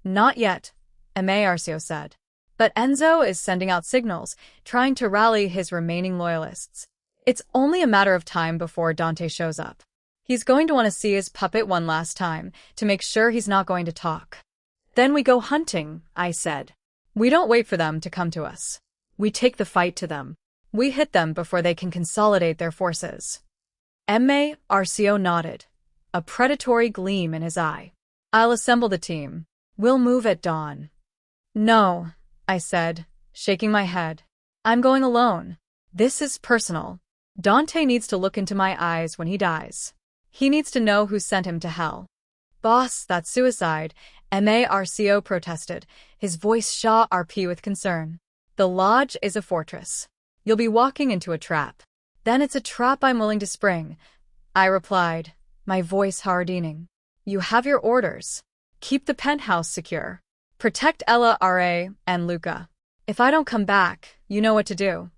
Not yet, Marco said. But Enzo is sending out signals, trying to rally his remaining loyalists. It's only a matter of time before Dante shows up. He's going to want to see his puppet one last time, to make sure he's not going to talk. Then we go hunting, I said. We don't wait for them to come to us. We take the fight to them. We hit them before they can consolidate their forces. Marco nodded, a predatory gleam in his eye. I'll assemble the team. We'll move at dawn. No, I said, shaking my head. I'm going alone. This is personal. Dante needs to look into my eyes when he dies. He needs to know who sent him to hell. Boss, that's suicide, Marco protested, his voice sharp with concern. The lodge is a fortress. You'll be walking into a trap. Then it's a trap I'm willing to spring, I replied, my voice hardening. You have your orders. Keep the penthouse secure. Protect Ella, R.A., and Luca. If I don't come back, you know what to do."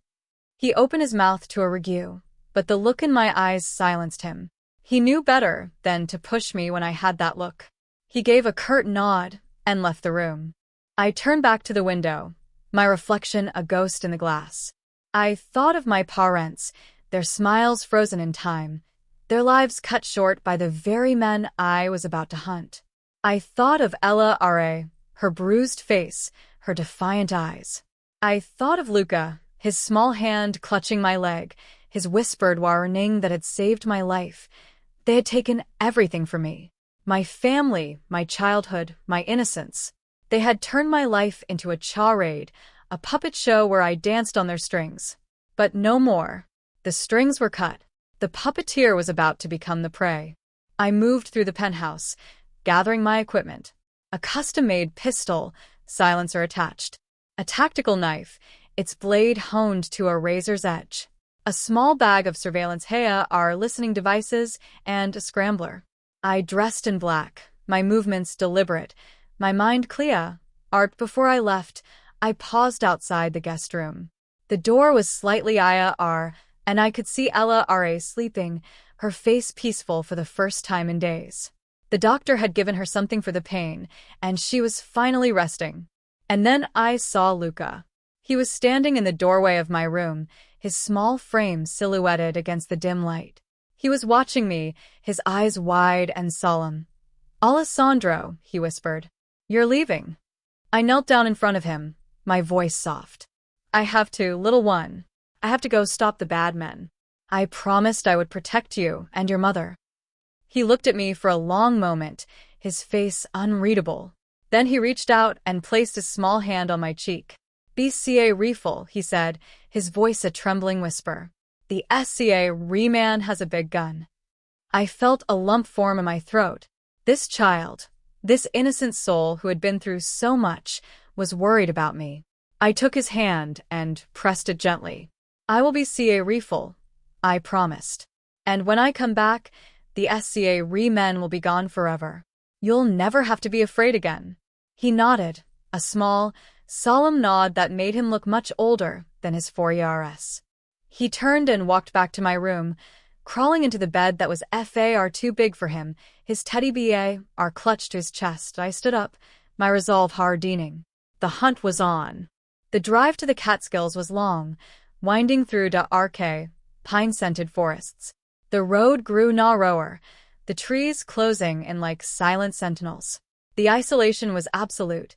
He opened his mouth to a rague, but the look in my eyes silenced him. He knew better than to push me when I had that look. He gave a curt nod and left the room. I turned back to the window, my reflection a ghost in the glass. I thought of my parents, their smiles frozen in time, their lives cut short by the very men I was about to hunt. I thought of Ella, R.A., her bruised face, her defiant eyes. I thought of Luca, his small hand clutching my leg, his whispered warning that had saved my life. They had taken everything from me. My family, my childhood, my innocence. They had turned my life into a charade, a puppet show where I danced on their strings. But no more. The strings were cut. The puppeteer was about to become the prey. I moved through the penthouse, gathering my equipment. A custom-made pistol, silencer attached. A tactical knife, its blade honed to a razor's edge. A small bag of surveillance heir, our listening devices, and a scrambler. I dressed in black, my movements deliberate, my mind clear. Before I left, I paused outside the guest room. The door was slightly ajar, and I could see Ella, R.A. sleeping, her face peaceful for the first time in days. The doctor had given her something for the pain, and she was finally resting. And then I saw Luca. He was standing in the doorway of my room, his small frame silhouetted against the dim light. He was watching me, his eyes wide and solemn. "Alessandro," he whispered, "you're leaving." I knelt down in front of him, my voice soft. "I have to, little one. I have to go stop the bad men. I promised I would protect you and your mother." He looked at me for a long moment, his face unreadable. Then he reached out and placed his small hand on my cheek. "BCA rifle," he said, his voice a trembling whisper. "The SCA re-man has a big gun." I felt a lump form in my throat. This child, this innocent soul who had been through so much, was worried about me. I took his hand and pressed it gently. "I will be CA rifle," I promised. "And when I come back, the SCA re-men will be gone forever. You'll never have to be afraid again." He nodded, a small, solemn nod that made him look much older than his 4 years. He turned and walked back to my room, crawling into the bed that was far too big for him, his teddy bear clutched to his chest. I stood up, my resolve hardening. The hunt was on. The drive to the Catskills was long, winding through dark, pine-scented forests. The road grew narrower, the trees closing in like silent sentinels. The isolation was absolute,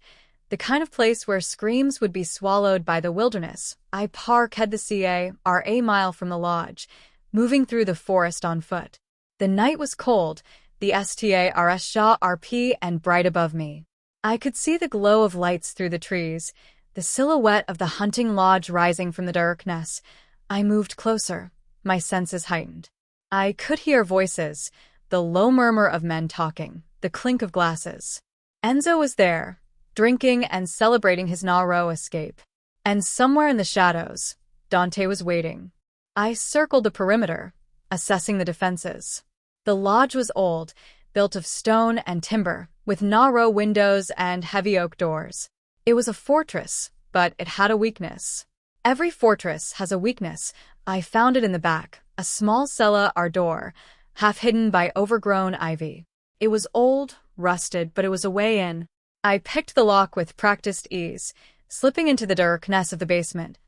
the kind of place where screams would be swallowed by the wilderness. I parked the CA mile from the lodge, moving through the forest on foot. The night was cold, the STARS and bright above me. I could see the glow of lights through the trees, the silhouette of the hunting lodge rising from the darkness. I moved closer, my senses heightened. I could hear voices, the low murmur of men talking, the clink of glasses. Enzo was there, drinking and celebrating his Naro escape. And somewhere in the shadows, Dante was waiting. I circled the perimeter, assessing the defenses. The lodge was old, built of stone and timber, with Naro windows and heavy oak doors. It was a fortress, but it had a weakness. Every fortress has a weakness. I found it in the back, a small cellar door, half hidden by overgrown ivy. It was old, rusted, but it was a way in. I picked the lock with practiced ease, slipping into the darkness of the basement.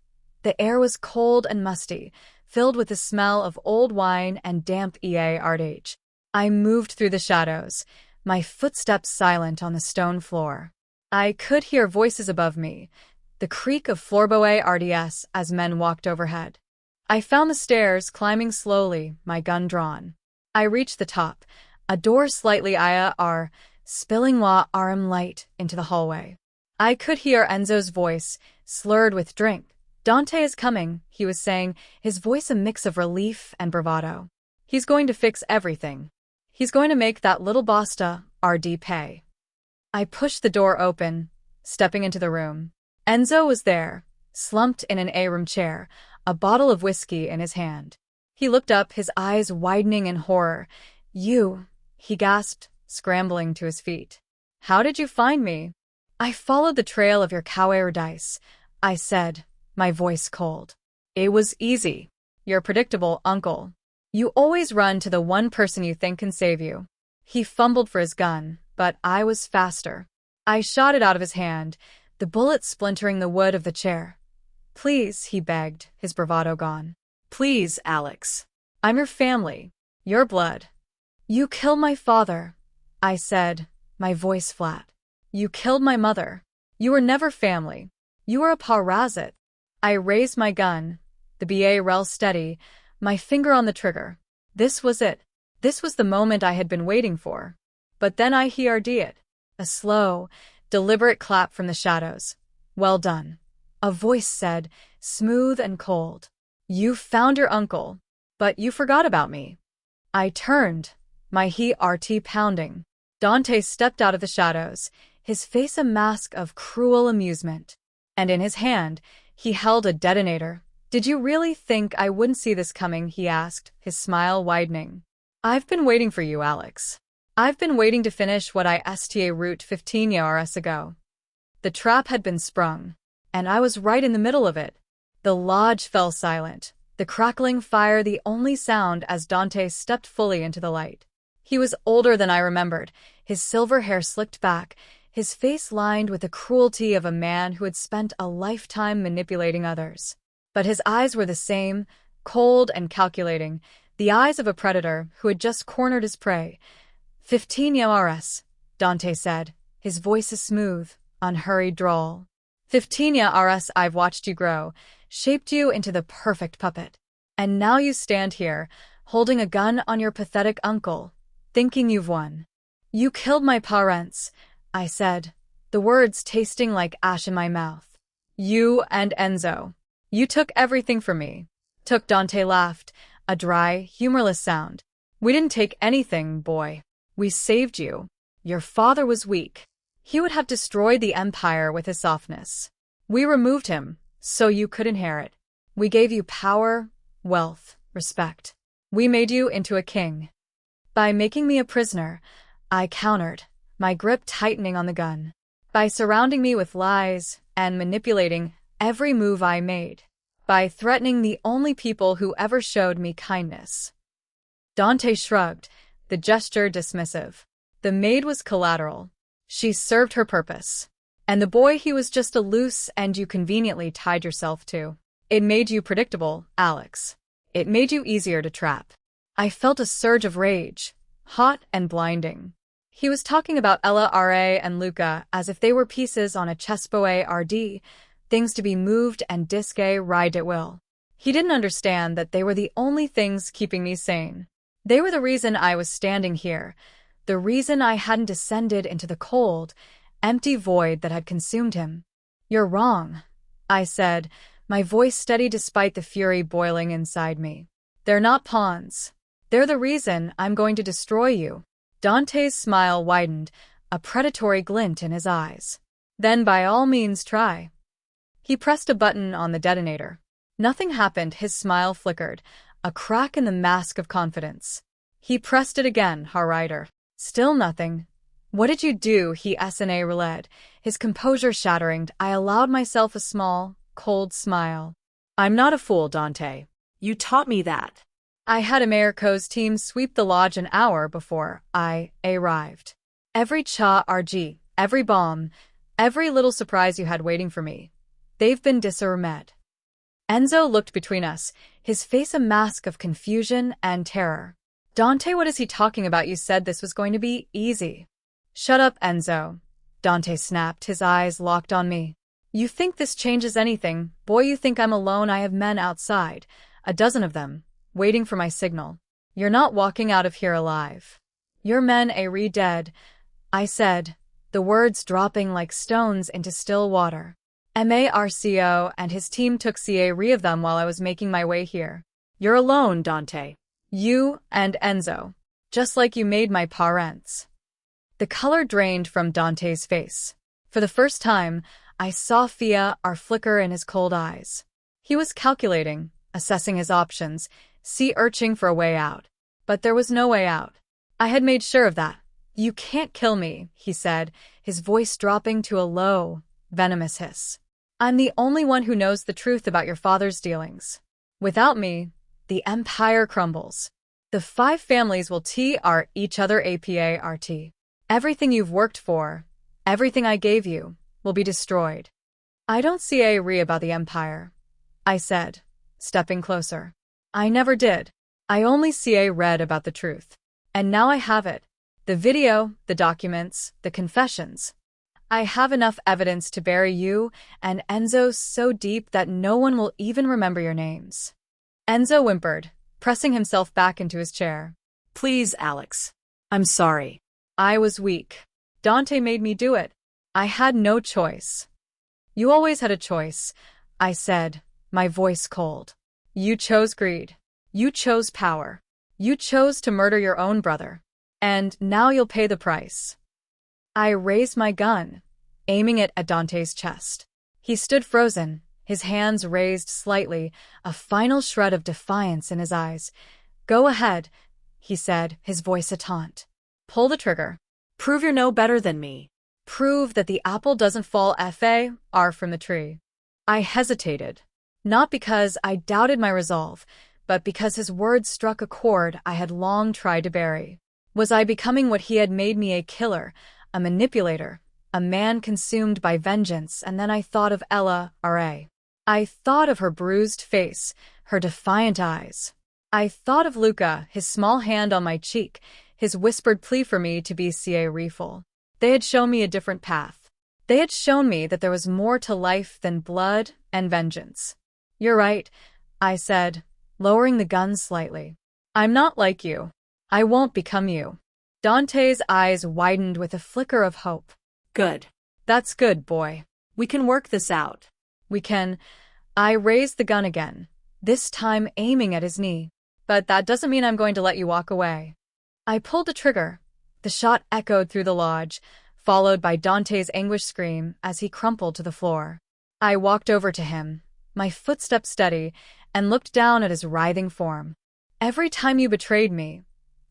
The air was cold and musty, filled with the smell of old wine and damp ardage. I moved through the shadows, my footsteps silent on the stone floor. I could hear voices above me, the creak of floorboard RDS as men walked overhead. I found the stairs, climbing slowly, my gun drawn. I reached the top, a door slightly ajar, spilling warm light into the hallway. I could hear Enzo's voice, slurred with drink. "Dante is coming," he was saying, his voice a mix of relief and bravado. "He's going to fix everything. He's going to make that little basta RD pay." I pushed the door open, stepping into the room. Enzo was there, slumped in an A-room chair, a bottle of whiskey in his hand. He looked up, his eyes widening in horror. "You," he gasped, scrambling to his feet. How did you find me? I followed the trail of your heir dice, I said, my voice cold. It was easy. Your predictable uncle. You always run to the one person you think can save you. He fumbled for his gun, but I was faster. I shot it out of his hand, the bullet splintering the wood of the chair. Please, he begged, his bravado gone. Please, Alex. I'm your family. Your blood. You killed my father, I said, my voice flat. You killed my mother. You were never family. You were a parazit. I raised my gun, the barrel steady, my finger on the trigger. This was it. This was the moment I had been waiting for. But then I heard it. A slow, deliberate clap from the shadows. Well done. A voice said, smooth and cold. You found your uncle, but you forgot about me. I turned, my heart pounding. Dante stepped out of the shadows, his face a mask of cruel amusement. And in his hand, he held a detonator. Did you really think I wouldn't see this coming? He asked, his smile widening. I've been waiting for you, Alex. I've been waiting to finish what I route 15 years ago. The trap had been sprung, and I was right in the middle of it. The lodge fell silent, the crackling fire the only sound as Dante stepped fully into the light. He was older than I remembered, his silver hair slicked back, his face lined with the cruelty of a man who had spent a lifetime manipulating others. But his eyes were the same, cold and calculating, the eyes of a predator who had just cornered his prey. 15 years, Dante said, his voice a smooth, unhurried drawl. 15 years I've watched you grow, shaped you into the perfect puppet. And now you stand here, holding a gun on your pathetic uncle, thinking you've won. You killed my parents, I said, the words tasting like ash in my mouth. You and Enzo. You took everything from me. Took. Dante laughed, a dry, humorless sound. We didn't take anything, boy. We saved you. Your father was weak. He would have destroyed the empire with his softness. We removed him, so you could inherit. We gave you power, wealth, respect. We made you into a king. By making me a prisoner, I countered, my grip tightening on the gun. By surrounding me with lies and manipulating every move I made. By threatening the only people who ever showed me kindness. Dante shrugged, the gesture dismissive. The maid was collateral. She served her purpose. And the boy, he was just a loose end you conveniently tied yourself to. It made you predictable, Alex. It made you easier to trap. I felt a surge of rage, hot and blinding. He was talking about Ella R.A. and Luca as if they were pieces on a chessboard RD, things to be moved and ride at will. He didn't understand that they were the only things keeping me sane. They were the reason I was standing here, the reason I hadn't descended into the cold, empty void that had consumed him. You're wrong, I said, my voice steady despite the fury boiling inside me. They're not pawns. They're the reason I'm going to destroy you. Dante's smile widened, a predatory glint in his eyes. Then by all means try. He pressed a button on the detonator. Nothing happened. His smile flickered, a crack in the mask of confidence. He pressed it again, harder. Still nothing. What did you do? He S.N.A. relayed, his composure shattering. I allowed myself a small, cold smile. I'm not a fool, Dante. You taught me that. I had Americo's team sweep the lodge an hour before I arrived. Every RG, every bomb, every little surprise you had waiting for me. They've been disarmed. Enzo looked between us, his face a mask of confusion and terror. Dante, what is he talking about? You said this was going to be easy. Shut up, Enzo. Dante snapped, his eyes locked on me. You think this changes anything? Boy, you think I'm alone? I have men outside, a dozen of them, waiting for my signal. You're not walking out of here alive. Your men are dead, I said, the words dropping like stones into still water. Marco and his team took three of them while I was making my way here. You're alone, Dante. You and Enzo. Just like you made my parents. The color drained from Dante's face. For the first time, I saw fear flicker in his cold eyes. He was calculating, assessing his options, searching for a way out. But there was no way out. I had made sure of that. You can't kill me, he said, his voice dropping to a low, venomous hiss. I'm the only one who knows the truth about your father's dealings. Without me, the empire crumbles. The 5 families will TR each other apart. Everything you've worked for, everything I gave you, will be destroyed. I don't see a re about the empire, I said, stepping closer. I never did. I only see a read about the truth. And now I have it. The video, the documents, the confessions. I have enough evidence to bury you and Enzo so deep that no one will even remember your names. Enzo whimpered, pressing himself back into his chair. Please, Alex. I'm sorry. I was weak. Dante made me do it. I had no choice. You always had a choice, I said, my voice cold. You chose greed. You chose power. You chose to murder your own brother. And now you'll pay the price. I raised my gun, aiming it at Dante's chest. He stood frozen, his hands raised slightly, a final shred of defiance in his eyes. Go ahead, he said, his voice a taunt. Pull the trigger. Prove you're no better than me. Prove that the apple doesn't fall far from the tree. I hesitated, not because I doubted my resolve, but because his words struck a chord I had long tried to bury. Was I becoming what he had made me, a killer, a manipulator, a man consumed by vengeance? And then I thought of Ella R.A. I thought of her bruised face, her defiant eyes. I thought of Luca, his small hand on my cheek, his whispered plea for me to be a refill. They had shown me a different path. They had shown me that there was more to life than blood and vengeance. You're right, I said, lowering the gun slightly. I'm not like you. I won't become you. Dante's eyes widened with a flicker of hope. Good. That's good, boy. We can work this out. We can. I raised the gun again, this time aiming at his knee. But that doesn't mean I'm going to let you walk away. I pulled the trigger. The shot echoed through the lodge, followed by Dante's anguished scream as he crumpled to the floor. I walked over to him, my footsteps steady, and looked down at his writhing form. Every time you betrayed me,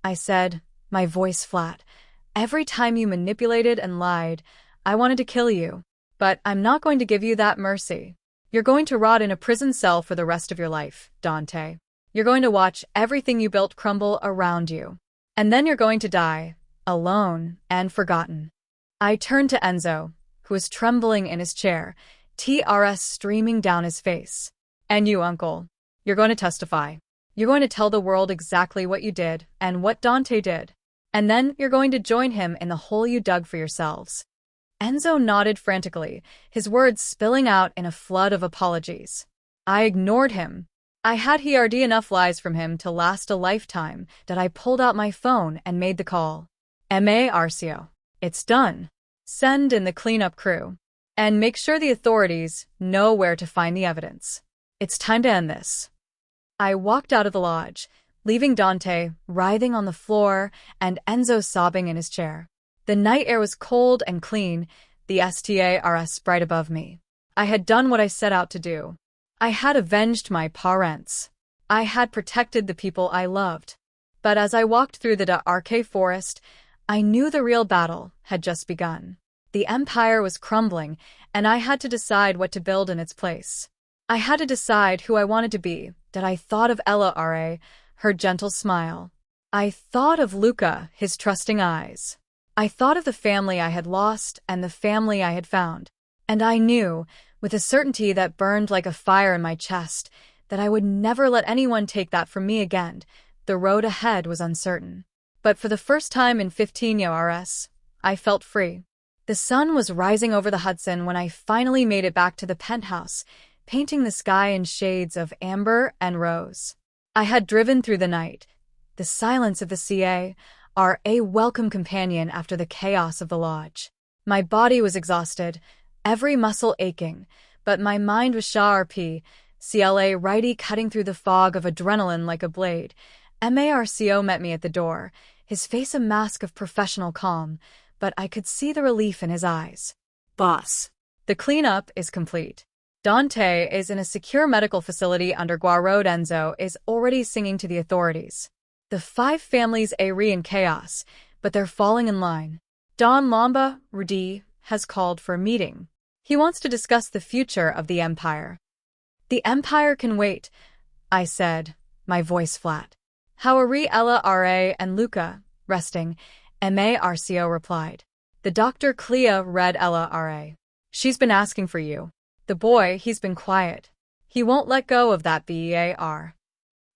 I said, my voice flat. Every time you manipulated and lied, I wanted to kill you. But I'm not going to give you that mercy. You're going to rot in a prison cell for the rest of your life, Dante. You're going to watch everything you built crumble around you. And then you're going to die, alone and forgotten. I turned to Enzo, who was trembling in his chair, TRS streaming down his face. And you, uncle, you're going to testify. You're going to tell the world exactly what you did and what Dante did. And then you're going to join him in the hole you dug for yourselves. Enzo nodded frantically, his words spilling out in a flood of apologies. I ignored him. I had heard enough lies from him to last a lifetime that I pulled out my phone and made the call. Marcio. It's done. Send in the cleanup crew. And make sure the authorities know where to find the evidence. It's time to end this. I walked out of the lodge, leaving Dante writhing on the floor and Enzo sobbing in his chair. The night air was cold and clean, the stars bright above me. I had done what I set out to do. I had avenged my parents. I had protected the people I loved. But as I walked through the Arche forest, I knew the real battle had just begun. The empire was crumbling, and I had to decide what to build in its place. I had to decide who I wanted to be. That I thought of Ella R.A., her gentle smile. I thought of Luca, his trusting eyes. I thought of the family I had lost and the family I had found. And I knew, with a certainty that burned like a fire in my chest, that I would never let anyone take that from me again. The road ahead was uncertain. But for the first time in 15 years, I felt free. The sun was rising over the Hudson when I finally made it back to the penthouse, painting the sky in shades of amber and rose. I had driven through the night, the silence of the a welcome companion after the chaos of the lodge. My body was exhausted, every muscle aching, but my mind was sharp, CLA righty cutting through the fog of adrenaline like a blade. Marco met me at the door, his face a mask of professional calm, but I could see the relief in his eyes. Boss. The cleanup is complete. Dante is in a secure medical facility under Guarod. Enzo is already singing to the authorities. The 5 families are in chaos, but they're falling in line. Don Lamba Rudi has called for a meeting. He wants to discuss the future of the empire. The empire can wait, I said, my voice flat. How are Ella R.A. and Luca? Resting, Marcio replied. The Dr. Clea read Ella R.A. She's been asking for you. The boy, he's been quiet. He won't let go of that bear.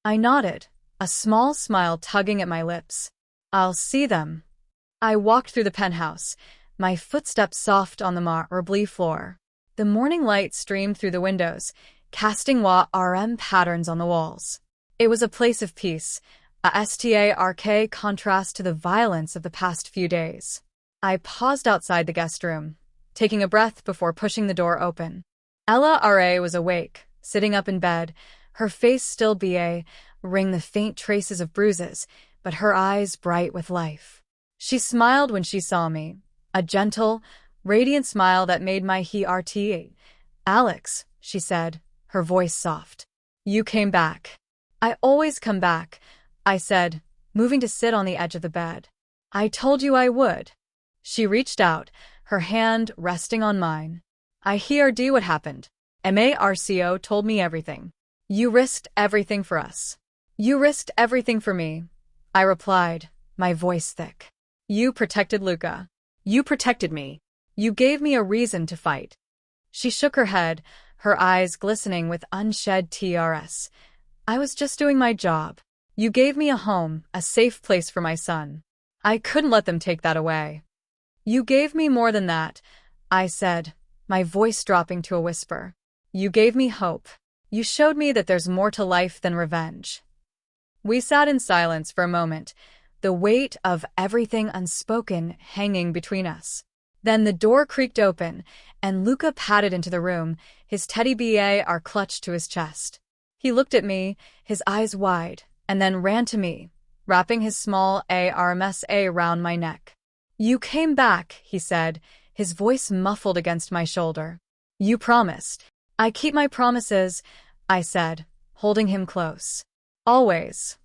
I nodded, a small smile tugging at my lips. I'll see them. I walked through the penthouse, my footsteps soft on the marble floor. The morning light streamed through the windows, casting RM patterns on the walls. It was a place of peace, a stark contrast to the violence of the past few days. I paused outside the guest room, taking a breath before pushing the door open. Ella R.A. was awake, sitting up in bed, her face still ring the faint traces of bruises, but her eyes bright with life. She smiled when she saw me, a gentle, radiant smile that made my heart. Alex, she said, her voice soft. You came back. I always come back, I said, moving to sit on the edge of the bed. I told you I would. She reached out, her hand resting on mine. I heard what happened. Marcio told me everything. You risked everything for us. You risked everything for me, I replied, my voice thick. You protected Luca. You protected me. You gave me a reason to fight. She shook her head, her eyes glistening with unshed tears. I was just doing my job. You gave me a home, a safe place for my son. I couldn't let them take that away. You gave me more than that, I said, my voice dropping to a whisper. You gave me hope. You showed me that there's more to life than revenge. We sat in silence for a moment, the weight of everything unspoken hanging between us. Then the door creaked open, and Luca padded into the room, his teddy bear clutched to his chest. He looked at me, his eyes wide, and then ran to me, wrapping his small arms around my neck. You came back, he said, his voice muffled against my shoulder. You promised. I keep my promises, I said, holding him close. Always.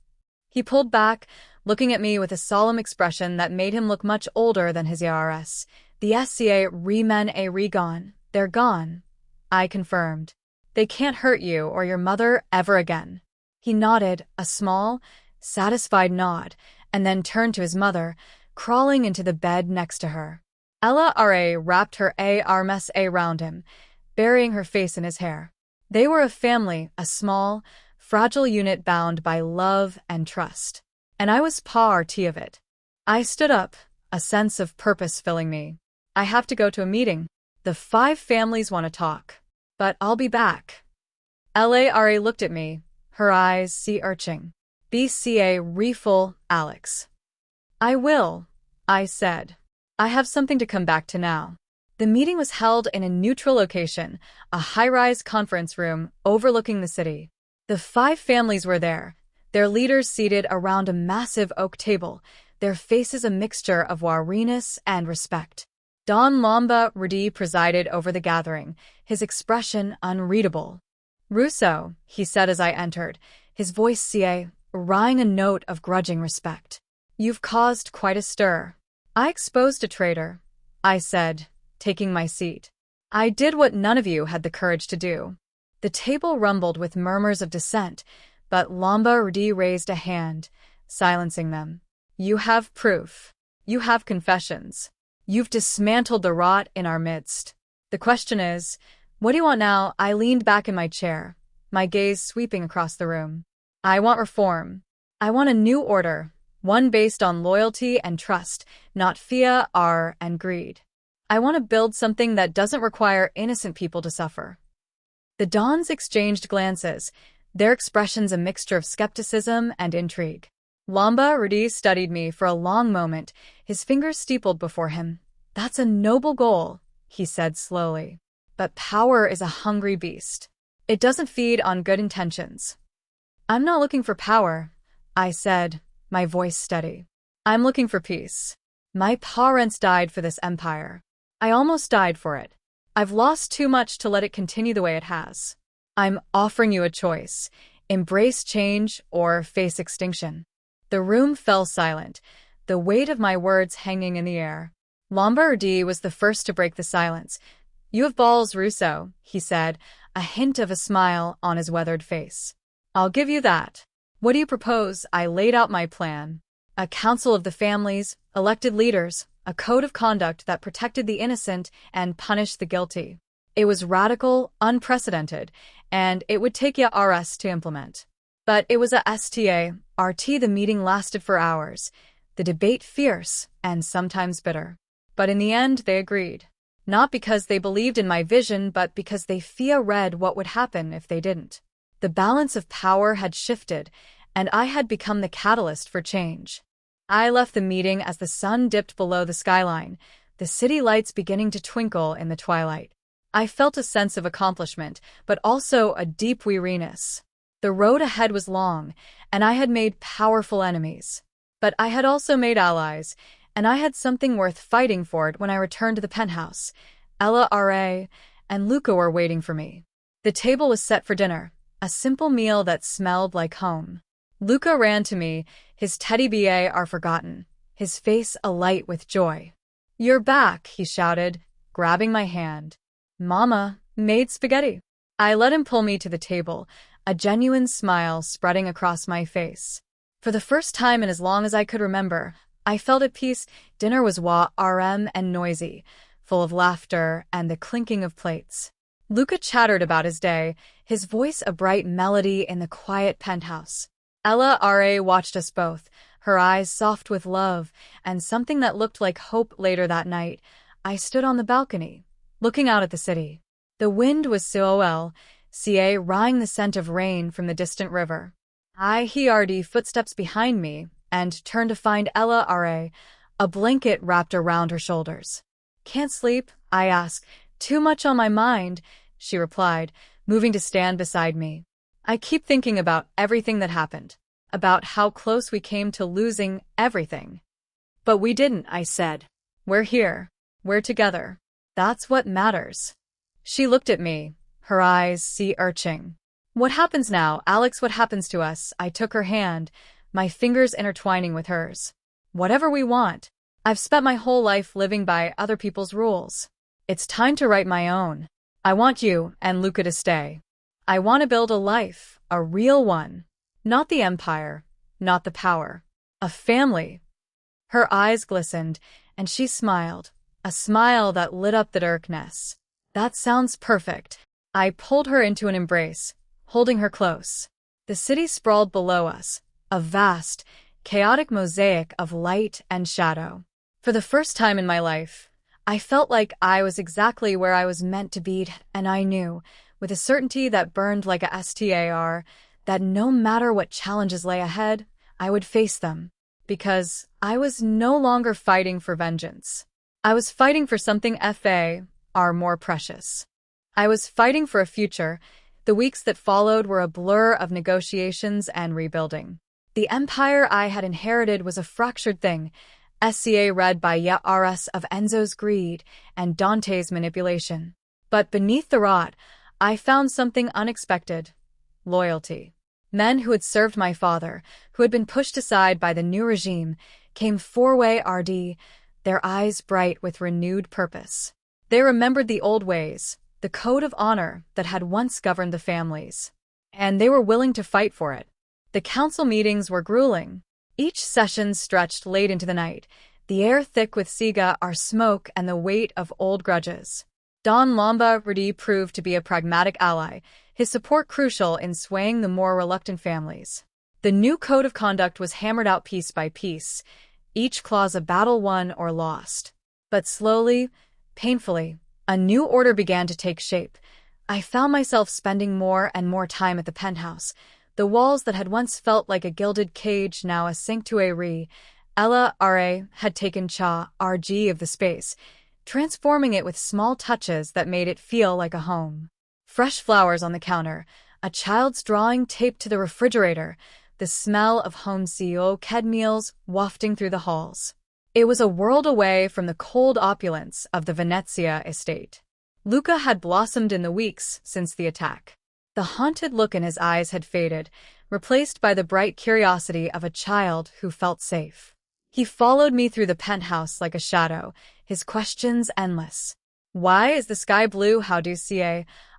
He pulled back, looking at me with a solemn expression that made him look much older than his years. The SCA remen gone. They're gone, I confirmed. They can't hurt you or your mother ever again. He nodded, a small, satisfied nod, and then turned to his mother, crawling into the bed next to her. Ella R.A. wrapped her arms around him, burying her face in his hair. They were a family, a small, fragile unit bound by love and trust. And I was part of it. I stood up, a sense of purpose filling me. I have to go to a meeting. The 5 families want to talk. But I'll be back. Lara looked at me, her eyes sea-urching. BCA refull, Alex. I will, I said. I have something to come back to now. The meeting was held in a neutral location, a high-rise conference room overlooking the city. The 5 families were there, their leaders seated around a massive oak table, their faces a mixture of wariness and respect. Don Lamba Rudi presided over the gathering, his expression unreadable. Russo, he said as I entered, his voice wrying a note of grudging respect. You've caused quite a stir. I exposed a traitor, I said, taking my seat. I did what none of you had the courage to do. The table rumbled with murmurs of dissent, but Lamba Rudi raised a hand, silencing them. You have proof. You have confessions. You've dismantled the rot in our midst. The question is, what do you want now? I leaned back in my chair, my gaze sweeping across the room. I want reform. I want a new order, one based on loyalty and trust, not fear, and greed. I want to build something that doesn't require innocent people to suffer. The Dons exchanged glances, their expressions a mixture of skepticism and intrigue. Lamba Rudi studied me for a long moment, his fingers steepled before him. That's a noble goal, he said slowly. But power is a hungry beast. It doesn't feed on good intentions. I'm not looking for power, I said, my voice steady. I'm looking for peace. My parents died for this empire. I almost died for it. I've lost too much to let it continue the way it has. I'm offering you a choice. Embrace change or face extinction. The room fell silent, the weight of my words hanging in the air. Lombardi was the first to break the silence. "You have balls, Russo," he said, a hint of a smile on his weathered face. "I'll give you that. What do you propose?" I laid out my plan. A council of the families, elected leaders, a code of conduct that protected the innocent and punished the guilty. It was radical, unprecedented, and it would take years to implement. But it was a STA-RT. The meeting lasted for hours, the debate fierce and sometimes bitter. But in the end, they agreed. Not because they believed in my vision, but because they read what would happen if they didn't. The balance of power had shifted, and I had become the catalyst for change. I left the meeting as the sun dipped below the skyline, the city lights beginning to twinkle in the twilight. I felt a sense of accomplishment, but also a deep weariness. The road ahead was long, and I had made powerful enemies. But I had also made allies, and I had something worth fighting for when I returned to the penthouse. Ella, R.A., and Luca were waiting for me. The table was set for dinner, a simple meal that smelled like home. Luca ran to me, his teddy bear forgotten, his face alight with joy. "You're back," he shouted, grabbing my hand. "Mama made spaghetti." I let him pull me to the table, a genuine smile spreading across my face. For the first time in as long as I could remember, I felt at peace. Dinner was warm and noisy, full of laughter and the clinking of plates. Luca chattered about his day, his voice a bright melody in the quiet penthouse. Ella, R.A., watched us both, her eyes soft with love and something that looked like hope. Later that night, I stood on the balcony, looking out at the city. The wind was COL, rang the scent of rain from the distant river. I heard footsteps behind me and turned to find Ella, R.A., a blanket wrapped around her shoulders. "Can't sleep?" I asked. "Too much on my mind," she replied, moving to stand beside me. "I keep thinking about everything that happened, about how close we came to losing everything." "But we didn't," I said. "We're here. We're together. That's what matters." She looked at me, her eyes sea-urching. "What happens now, Alex? What happens to us?" I took her hand, my fingers intertwining with hers. "Whatever we want. I've spent my whole life living by other people's rules. It's time to write my own. I want you and Luca to stay. I want to build a life, a real one. Not the empire, not the power. A family." Her eyes glistened, and she smiled, a smile that lit up the darkness. "That sounds perfect." I pulled her into an embrace, holding her close. The city sprawled below us, a vast, chaotic mosaic of light and shadow. For the first time in my life, I felt like I was exactly where I was meant to be, and I knew, with a certainty that burned like a STAR, that no matter what challenges lay ahead, I would face them. Because I was no longer fighting for vengeance. I was fighting for something far more precious. I was fighting for a future. The weeks that followed were a blur of negotiations and rebuilding. The empire I had inherited was a fractured thing, read by years of Enzo's greed and Dante's manipulation. But beneath the rot, I found something unexpected: loyalty. Men who had served my father, who had been pushed aside by the new regime, came forward, their eyes bright with renewed purpose. They remembered the old ways, the code of honor that had once governed the families. And they were willing to fight for it. The council meetings were grueling. Each session stretched late into the night, the air thick with cigar smoke and the weight of old grudges. Don Lombardi proved to be a pragmatic ally, his support crucial in swaying the more reluctant families. The new code of conduct was hammered out piece by piece, each clause a battle won or lost. But slowly, painfully, a new order began to take shape. I found myself spending more and more time at the penthouse. The walls that had once felt like a gilded cage now a sanctuary. Ella, R.A., had taken charge of the space, transforming it with small touches that made it feel like a home. Fresh flowers on the counter, a child's drawing taped to the refrigerator, the smell of home-cooked meals wafting through the halls. It was a world away from the cold opulence of the Venezia Estate. Luca had blossomed in the weeks since the attack. The haunted look in his eyes had faded, replaced by the bright curiosity of a child who felt safe. He followed me through the penthouse like a shadow, his questions endless. Why is the sky blue? How do you see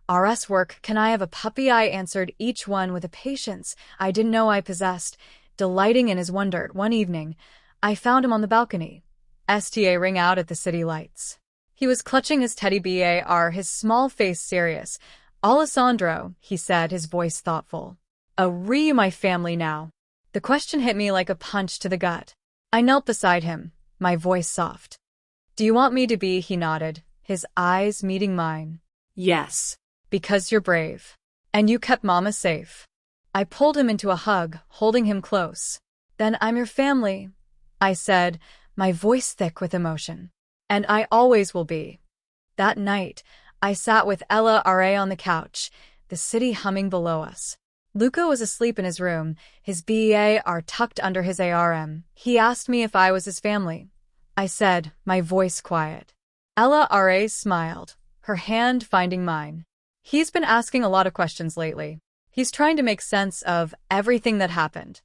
RS work? Can I have a puppy? I answered each one with a patience I didn't know I possessed, delighting in his wonder. One evening, I found him on the balcony. STA ring out at the city lights. He was clutching his teddy bear, his small face serious. Alessandro, he said, his voice thoughtful. My family now. The question hit me like a punch to the gut. I knelt beside him, my voice soft. Do you want me to be? He nodded, his eyes meeting mine. Yes. Because you're brave. And you kept Mama safe. I pulled him into a hug, holding him close. Then I'm your family, I said, my voice thick with emotion. And I always will be. That night, I sat with Ella on the couch, the city humming below us. Luca was asleep in his room, his BEAR tucked under his ARM. He asked me if I was his family. I said, my voice quiet. Ella smiled, her hand finding mine. He's been asking a lot of questions lately. He's trying to make sense of everything that happened.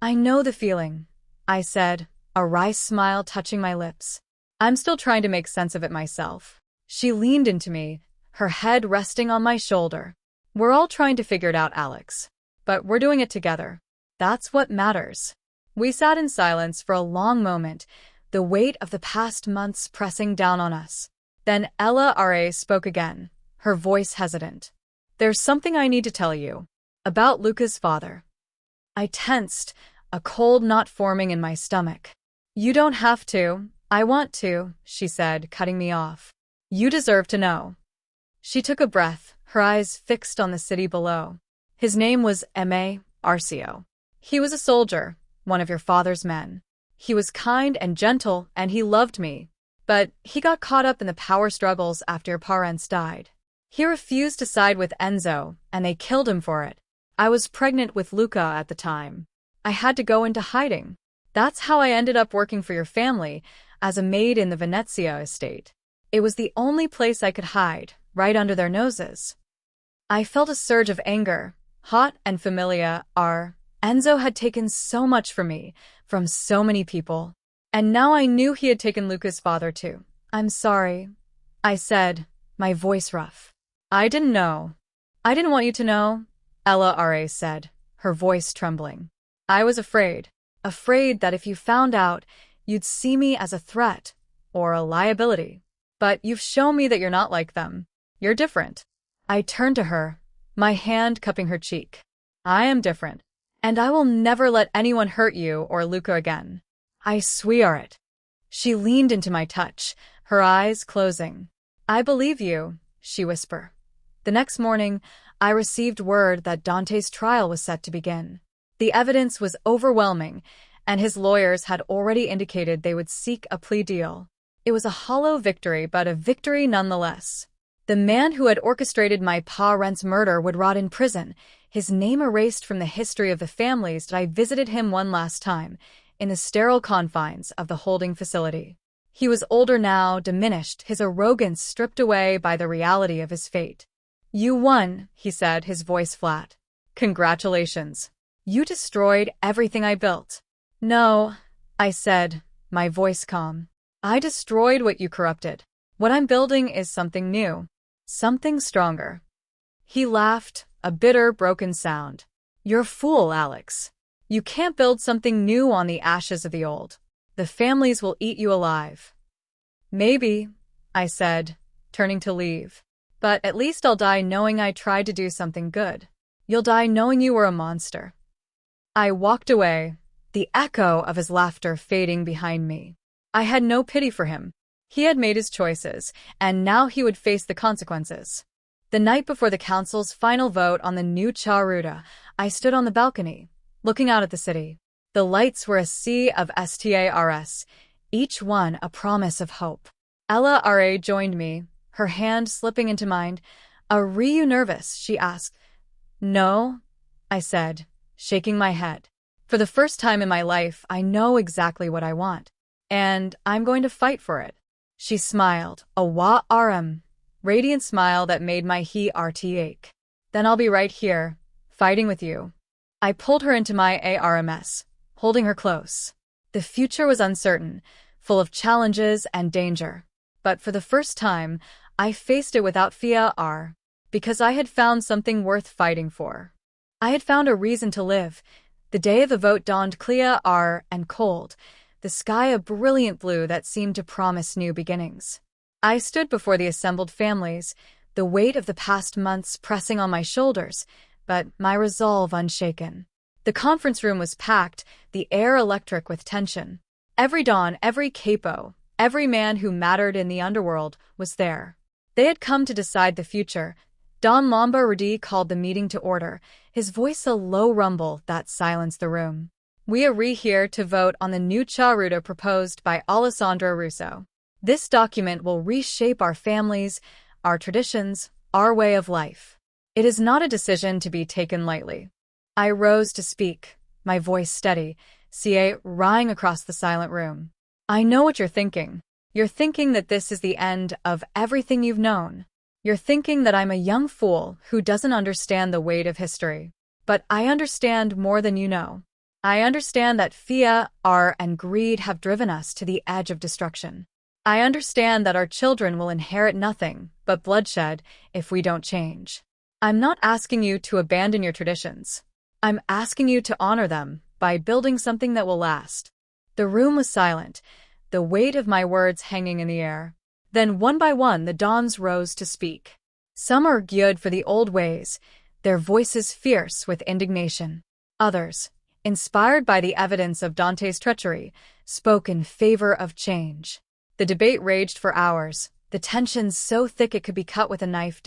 I know the feeling, I said, a wry smile touching my lips. I'm still trying to make sense of it myself. She leaned into me, her head resting on my shoulder. We're all trying to figure it out, Alex. But we're doing it together. That's what matters. We sat in silence for a long moment, the weight of the past months pressing down on us. Then Ella spoke again, her voice hesitant. There's something I need to tell you. About Luca's father. I tensed, a cold knot forming in my stomach. You don't have to. I want to, she said, cutting me off. You deserve to know. She took a breath, her eyes fixed on the city below. His name was Arcio. He was a soldier, one of your father's men. He was kind and gentle, and he loved me. But he got caught up in the power struggles after your parents died. He refused to side with Enzo, and they killed him for it. I was pregnant with Luca at the time. I had to go into hiding. That's how I ended up working for your family, as a maid in the Venezia Estate. It was the only place I could hide, right under their noses. I felt a surge of anger, hot and familiar. Enzo had taken so much from me, from so many people. And now I knew he had taken Luca's father too. I'm sorry, I said, my voice rough. I didn't know. I didn't want you to know, Ella said, her voice trembling. I was afraid that if you found out, you'd see me as a threat or a liability. But you've shown me that you're not like them. You're different. I turned to her, my hand cupping her cheek. I am different, and I will never let anyone hurt you or Luca again. I swear it. She leaned into my touch, her eyes closing. I believe you, she whispered. The next morning, I received word that Dante's trial was set to begin. The evidence was overwhelming, and his lawyers had already indicated they would seek a plea deal. It was a hollow victory, but a victory nonetheless. The man who had orchestrated my parents' murder would rot in prison, his name erased from the history of the families that I visited him one last time, in the sterile confines of the holding facility. He was older now, diminished, his arrogance stripped away by the reality of his fate. You won, he said, his voice flat. Congratulations. You destroyed everything I built. No, I said, my voice calm. I destroyed what you corrupted. What I'm building is something new. Something stronger. He laughed, a bitter, broken sound. You're a fool, Alex. You can't build something new on the ashes of the old. The families will eat you alive. Maybe, I said, turning to leave. But at least I'll die knowing I tried to do something good. You'll die knowing you were a monster. I walked away, the echo of his laughter fading behind me. I had no pity for him. He had made his choices, and now he would face the consequences. The night before the council's final vote on the new Charuta, I stood on the balcony, looking out at the city. The lights were a sea of stars, each one a promise of hope. Ella joined me, her hand slipping into mine. Are you nervous? She asked. No, I said, shaking my head. For the first time in my life, I know exactly what I want, and I'm going to fight for it. She smiled, a radiant smile that made my heart ache. Then I'll be right here, fighting with you. I pulled her into my ARMS, holding her close. The future was uncertain, full of challenges and danger. But for the first time, I faced it without fear, because I had found something worth fighting for. I had found a reason to live. The day of the vote dawned clear and cold, the sky a brilliant blue that seemed to promise new beginnings. I stood before the assembled families, the weight of the past months pressing on my shoulders, but my resolve unshaken. The conference room was packed, the air electric with tension. Every don, every capo, every man who mattered in the underworld was there. They had come to decide the future. Don Lombardi called the meeting to order, his voice a low rumble that silenced the room. We are here to vote on the new charruta proposed by Alessandro Russo. This document will reshape our families, our traditions, our way of life. It is not a decision to be taken lightly. I rose to speak, my voice steady, rang across the silent room. I know what you're thinking. You're thinking that this is the end of everything you've known. You're thinking that I'm a young fool who doesn't understand the weight of history. But I understand more than you know. I understand that fear, and greed have driven us to the edge of destruction. I understand that our children will inherit nothing but bloodshed if we don't change. I'm not asking you to abandon your traditions. I'm asking you to honor them by building something that will last. The room was silent, the weight of my words hanging in the air. Then one by one the dons rose to speak. Some argued for the old ways, their voices fierce with indignation. Others, inspired by the evidence of Dante's treachery, spoke in favor of change. The debate raged for hours, the tension so thick it could be cut with a knife.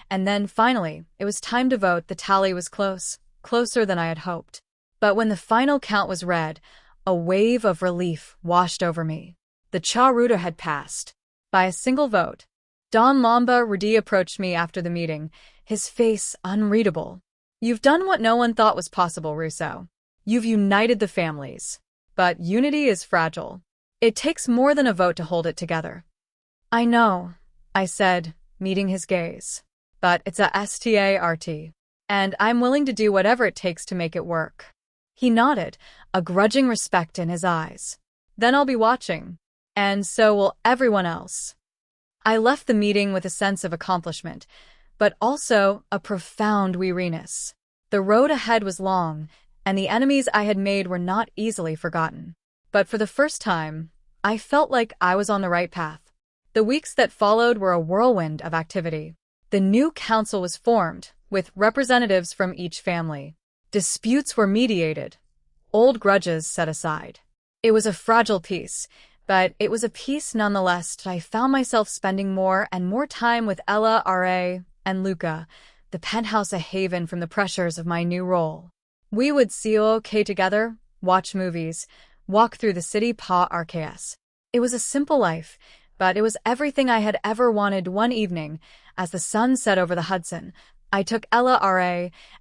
And then, finally, it was time to vote. The tally was close, closer than I had hoped. But when the final count was read, a wave of relief washed over me. The charruta had passed. By a single vote. Don Lombardi approached me after the meeting, his face unreadable. You've done what no one thought was possible, Russo. You've united the families. But unity is fragile. It takes more than a vote to hold it together. I know, I said, meeting his gaze. But it's a start. And I'm willing to do whatever it takes to make it work. He nodded, a grudging respect in his eyes. Then I'll be watching. And so will everyone else. I left the meeting with a sense of accomplishment, but also a profound weariness. The road ahead was long, and the enemies I had made were not easily forgotten. But for the first time, I felt like I was on the right path. The weeks that followed were a whirlwind of activity. The new council was formed, with representatives from each family. Disputes were mediated, old grudges set aside. It was a fragile peace, but it was a peace nonetheless. I found myself spending more and more time with Ella, and Luca, the penthouse a haven from the pressures of my new role. We would see OK together, watch movies, walk through the city Arceus. It was a simple life, but it was everything I had ever wanted. One evening, as the sun set over the Hudson, I took Ella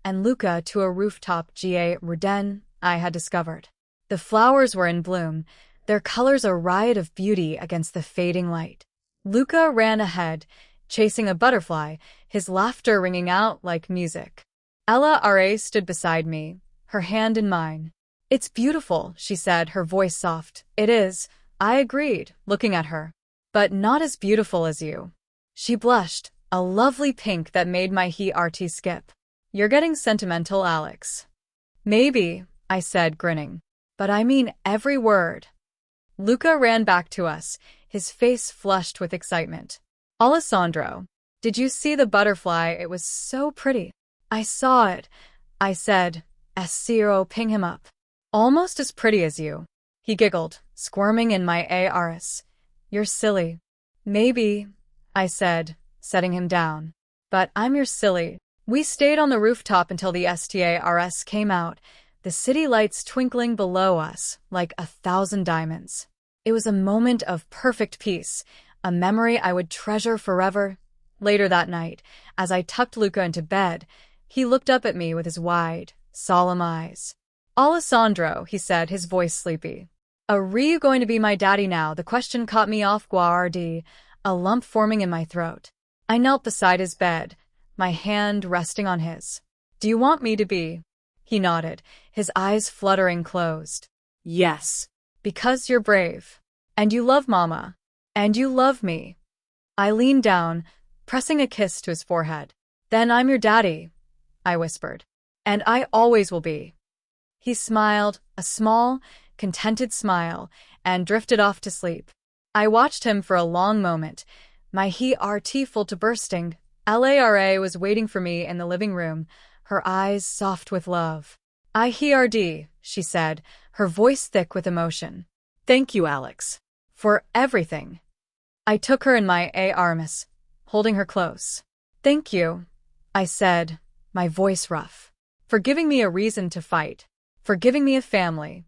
and Luca to a rooftop garden I had discovered. The flowers were in bloom, their colors a riot of beauty against the fading light. Luca ran ahead, chasing a butterfly, his laughter ringing out like music. Ella stood beside me, her hand in mine. It's beautiful, she said, her voice soft. It is, I agreed, looking at her. But not as beautiful as you. She blushed, a lovely pink that made my heart skip. You're getting sentimental, Alex. Maybe, I said, grinning. But I mean every word. Luca ran back to us, his face flushed with excitement. Alessandro, did you see the butterfly? It was so pretty. I saw it, I said, as ping him up. Almost as pretty as you. He giggled, squirming in my arse. You're silly. Maybe, I said, setting him down. But I'm your silly. We stayed on the rooftop until the stars came out, the city lights twinkling below us like 1,000 diamonds. It was a moment of perfect peace, a memory I would treasure forever. Later that night, as I tucked Luca into bed, he looked up at me with his wide, solemn eyes. Alessandro, he said, his voice sleepy. Are you going to be my daddy now? The question caught me off guard, a lump forming in my throat. I knelt beside his bed, my hand resting on his. Do you want me to be? He nodded, his eyes fluttering closed. Yes. Because you're brave. And you love Mama. And you love me. I leaned down, pressing a kiss to his forehead. Then I'm your daddy, I whispered. And I always will be. He smiled, a small, contented smile, and drifted off to sleep. I watched him for a long moment, my heart full to bursting. Lara was waiting for me in the living room, her eyes soft with love. I heard, she said, her voice thick with emotion. Thank you, Alex. For everything. I took her in my arms, holding her close. Thank you, I said, my voice rough. For giving me a reason to fight. For giving me a family.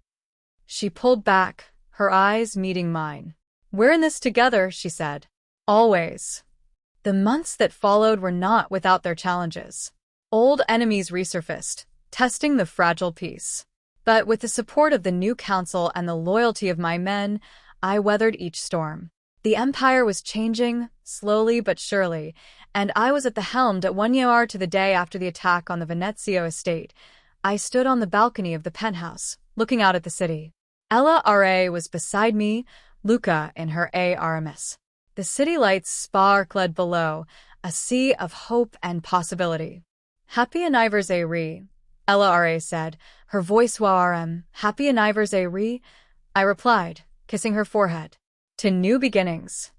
She pulled back, her eyes meeting mine. We're in this together, she said. Always. The months that followed were not without their challenges. Old enemies resurfaced, testing the fragile peace. But with the support of the new council and the loyalty of my men, I weathered each storm. The empire was changing, slowly but surely, and I was at the helm at 1 year to the day after the attack on the Venezia Estate. I stood on the balcony of the penthouse, looking out at the city. Lara was beside me, Luca in her arms. The city lights sparkled below, a sea of hope and possibility. Happy anniversary, Lara said, her voice warm. Happy anniversary, I replied, kissing her forehead. To new beginnings.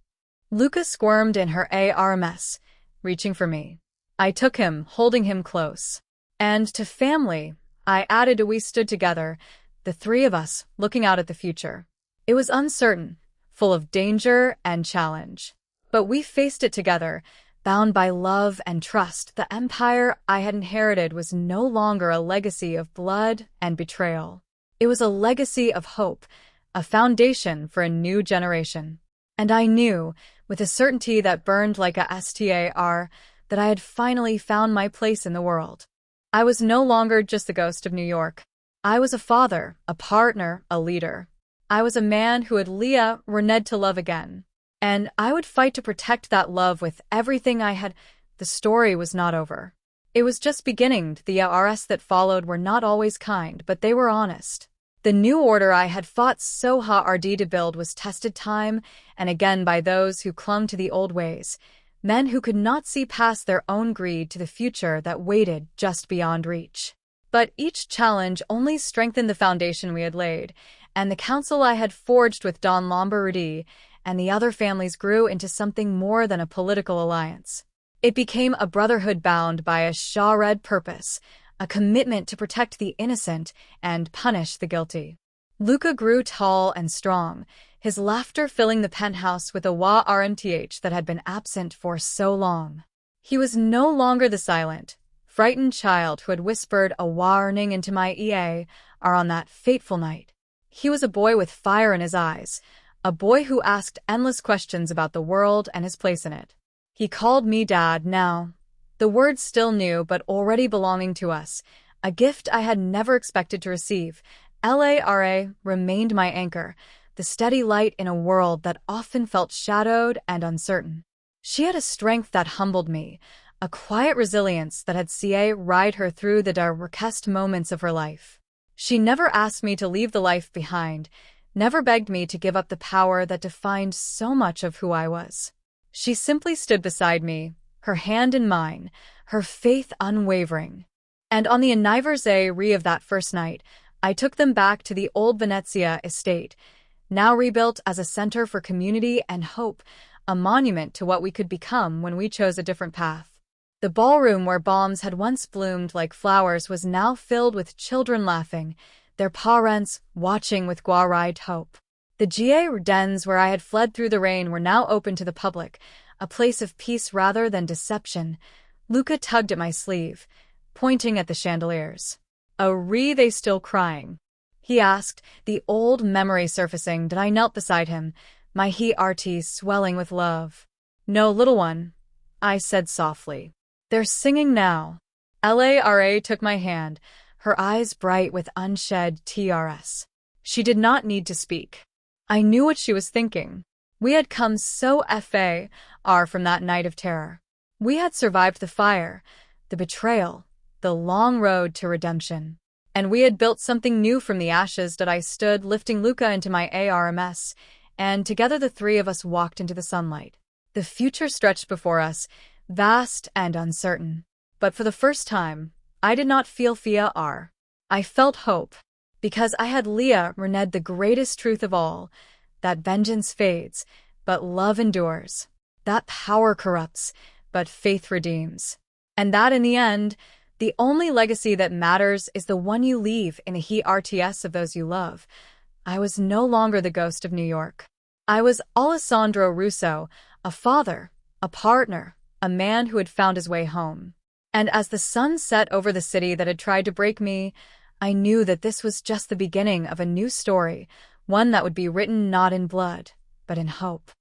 Luca squirmed in her arms, reaching for me. I took him, holding him close. And to family, I added. We stood together, the three of us, looking out at the future. It was uncertain, full of danger and challenge. But we faced it together, bound by love and trust. The empire I had inherited was no longer a legacy of blood and betrayal. It was a legacy of hope, a foundation for a new generation. And I knew, with a certainty that burned like a star, that I had finally found my place in the world. I was no longer just the ghost of New York. I was a father, a partner, a leader. I was a man who had Ned to love again. And I would fight to protect that love with everything I had. The story was not over. It was just beginning. The hours that followed were not always kind, but they were honest. The new order I had fought so hard to build was tested time and again by those who clung to the old ways, men who could not see past their own greed to the future that waited just beyond reach. But each challenge only strengthened the foundation we had laid, and the council I had forged with Don Lombardi and the other families grew into something more than a political alliance. It became a brotherhood bound by a shared purpose, a commitment to protect the innocent and punish the guilty. Luca grew tall and strong, his laughter filling the penthouse with a warmth that had been absent for so long. He was no longer the silent, frightened child who had whispered a warning into my ear on that fateful night. He was a boy with fire in his eyes, a boy who asked endless questions about the world and his place in it. He called me Dad now. The word still new but already belonging to us, a gift I had never expected to receive. Lara remained my anchor, the steady light in a world that often felt shadowed and uncertain. She had a strength that humbled me, a quiet resilience that had ride her through the darkest moments of her life. She never asked me to leave the life behind, never begged me to give up the power that defined so much of who I was. She simply stood beside me, her hand in mine, her faith unwavering. And on the anniversary of that first night, I took them back to the old Venezia Estate, now rebuilt as a center for community and hope, a monument to what we could become when we chose a different path. The ballroom where bombs had once bloomed like flowers was now filled with children laughing, their parents watching with guaranteed hope. The gardens where I had fled through the rain were now open to the public, a place of peace rather than deception. Luca tugged at my sleeve, pointing at the chandeliers. Are they still crying? He asked, the old memory surfacing. Did I knelt beside him, my heart swelling with love. No, little one, I said softly. They're singing now. Lara took my hand, her eyes bright with unshed tears. She did not need to speak. I knew what she was thinking. We had come so far from that night of terror. We had survived the fire, the betrayal, the long road to redemption. And we had built something new from the ashes that I stood, lifting Luca into my ARMS, and together the three of us walked into the sunlight. The future stretched before us, vast and uncertain. But for the first time, I did not feel fear. I felt hope, because I had Leah reneged the greatest truth of all, that vengeance fades, but love endures, that power corrupts, but faith redeems, and that in the end, the only legacy that matters is the one you leave in the hearts of those you love. I was no longer the ghost of New York. I was Alessandro Russo, a father, a partner, a man who had found his way home. And as the sun set over the city that had tried to break me, I knew that this was just the beginning of a new story, one that would be written not in blood, but in hope.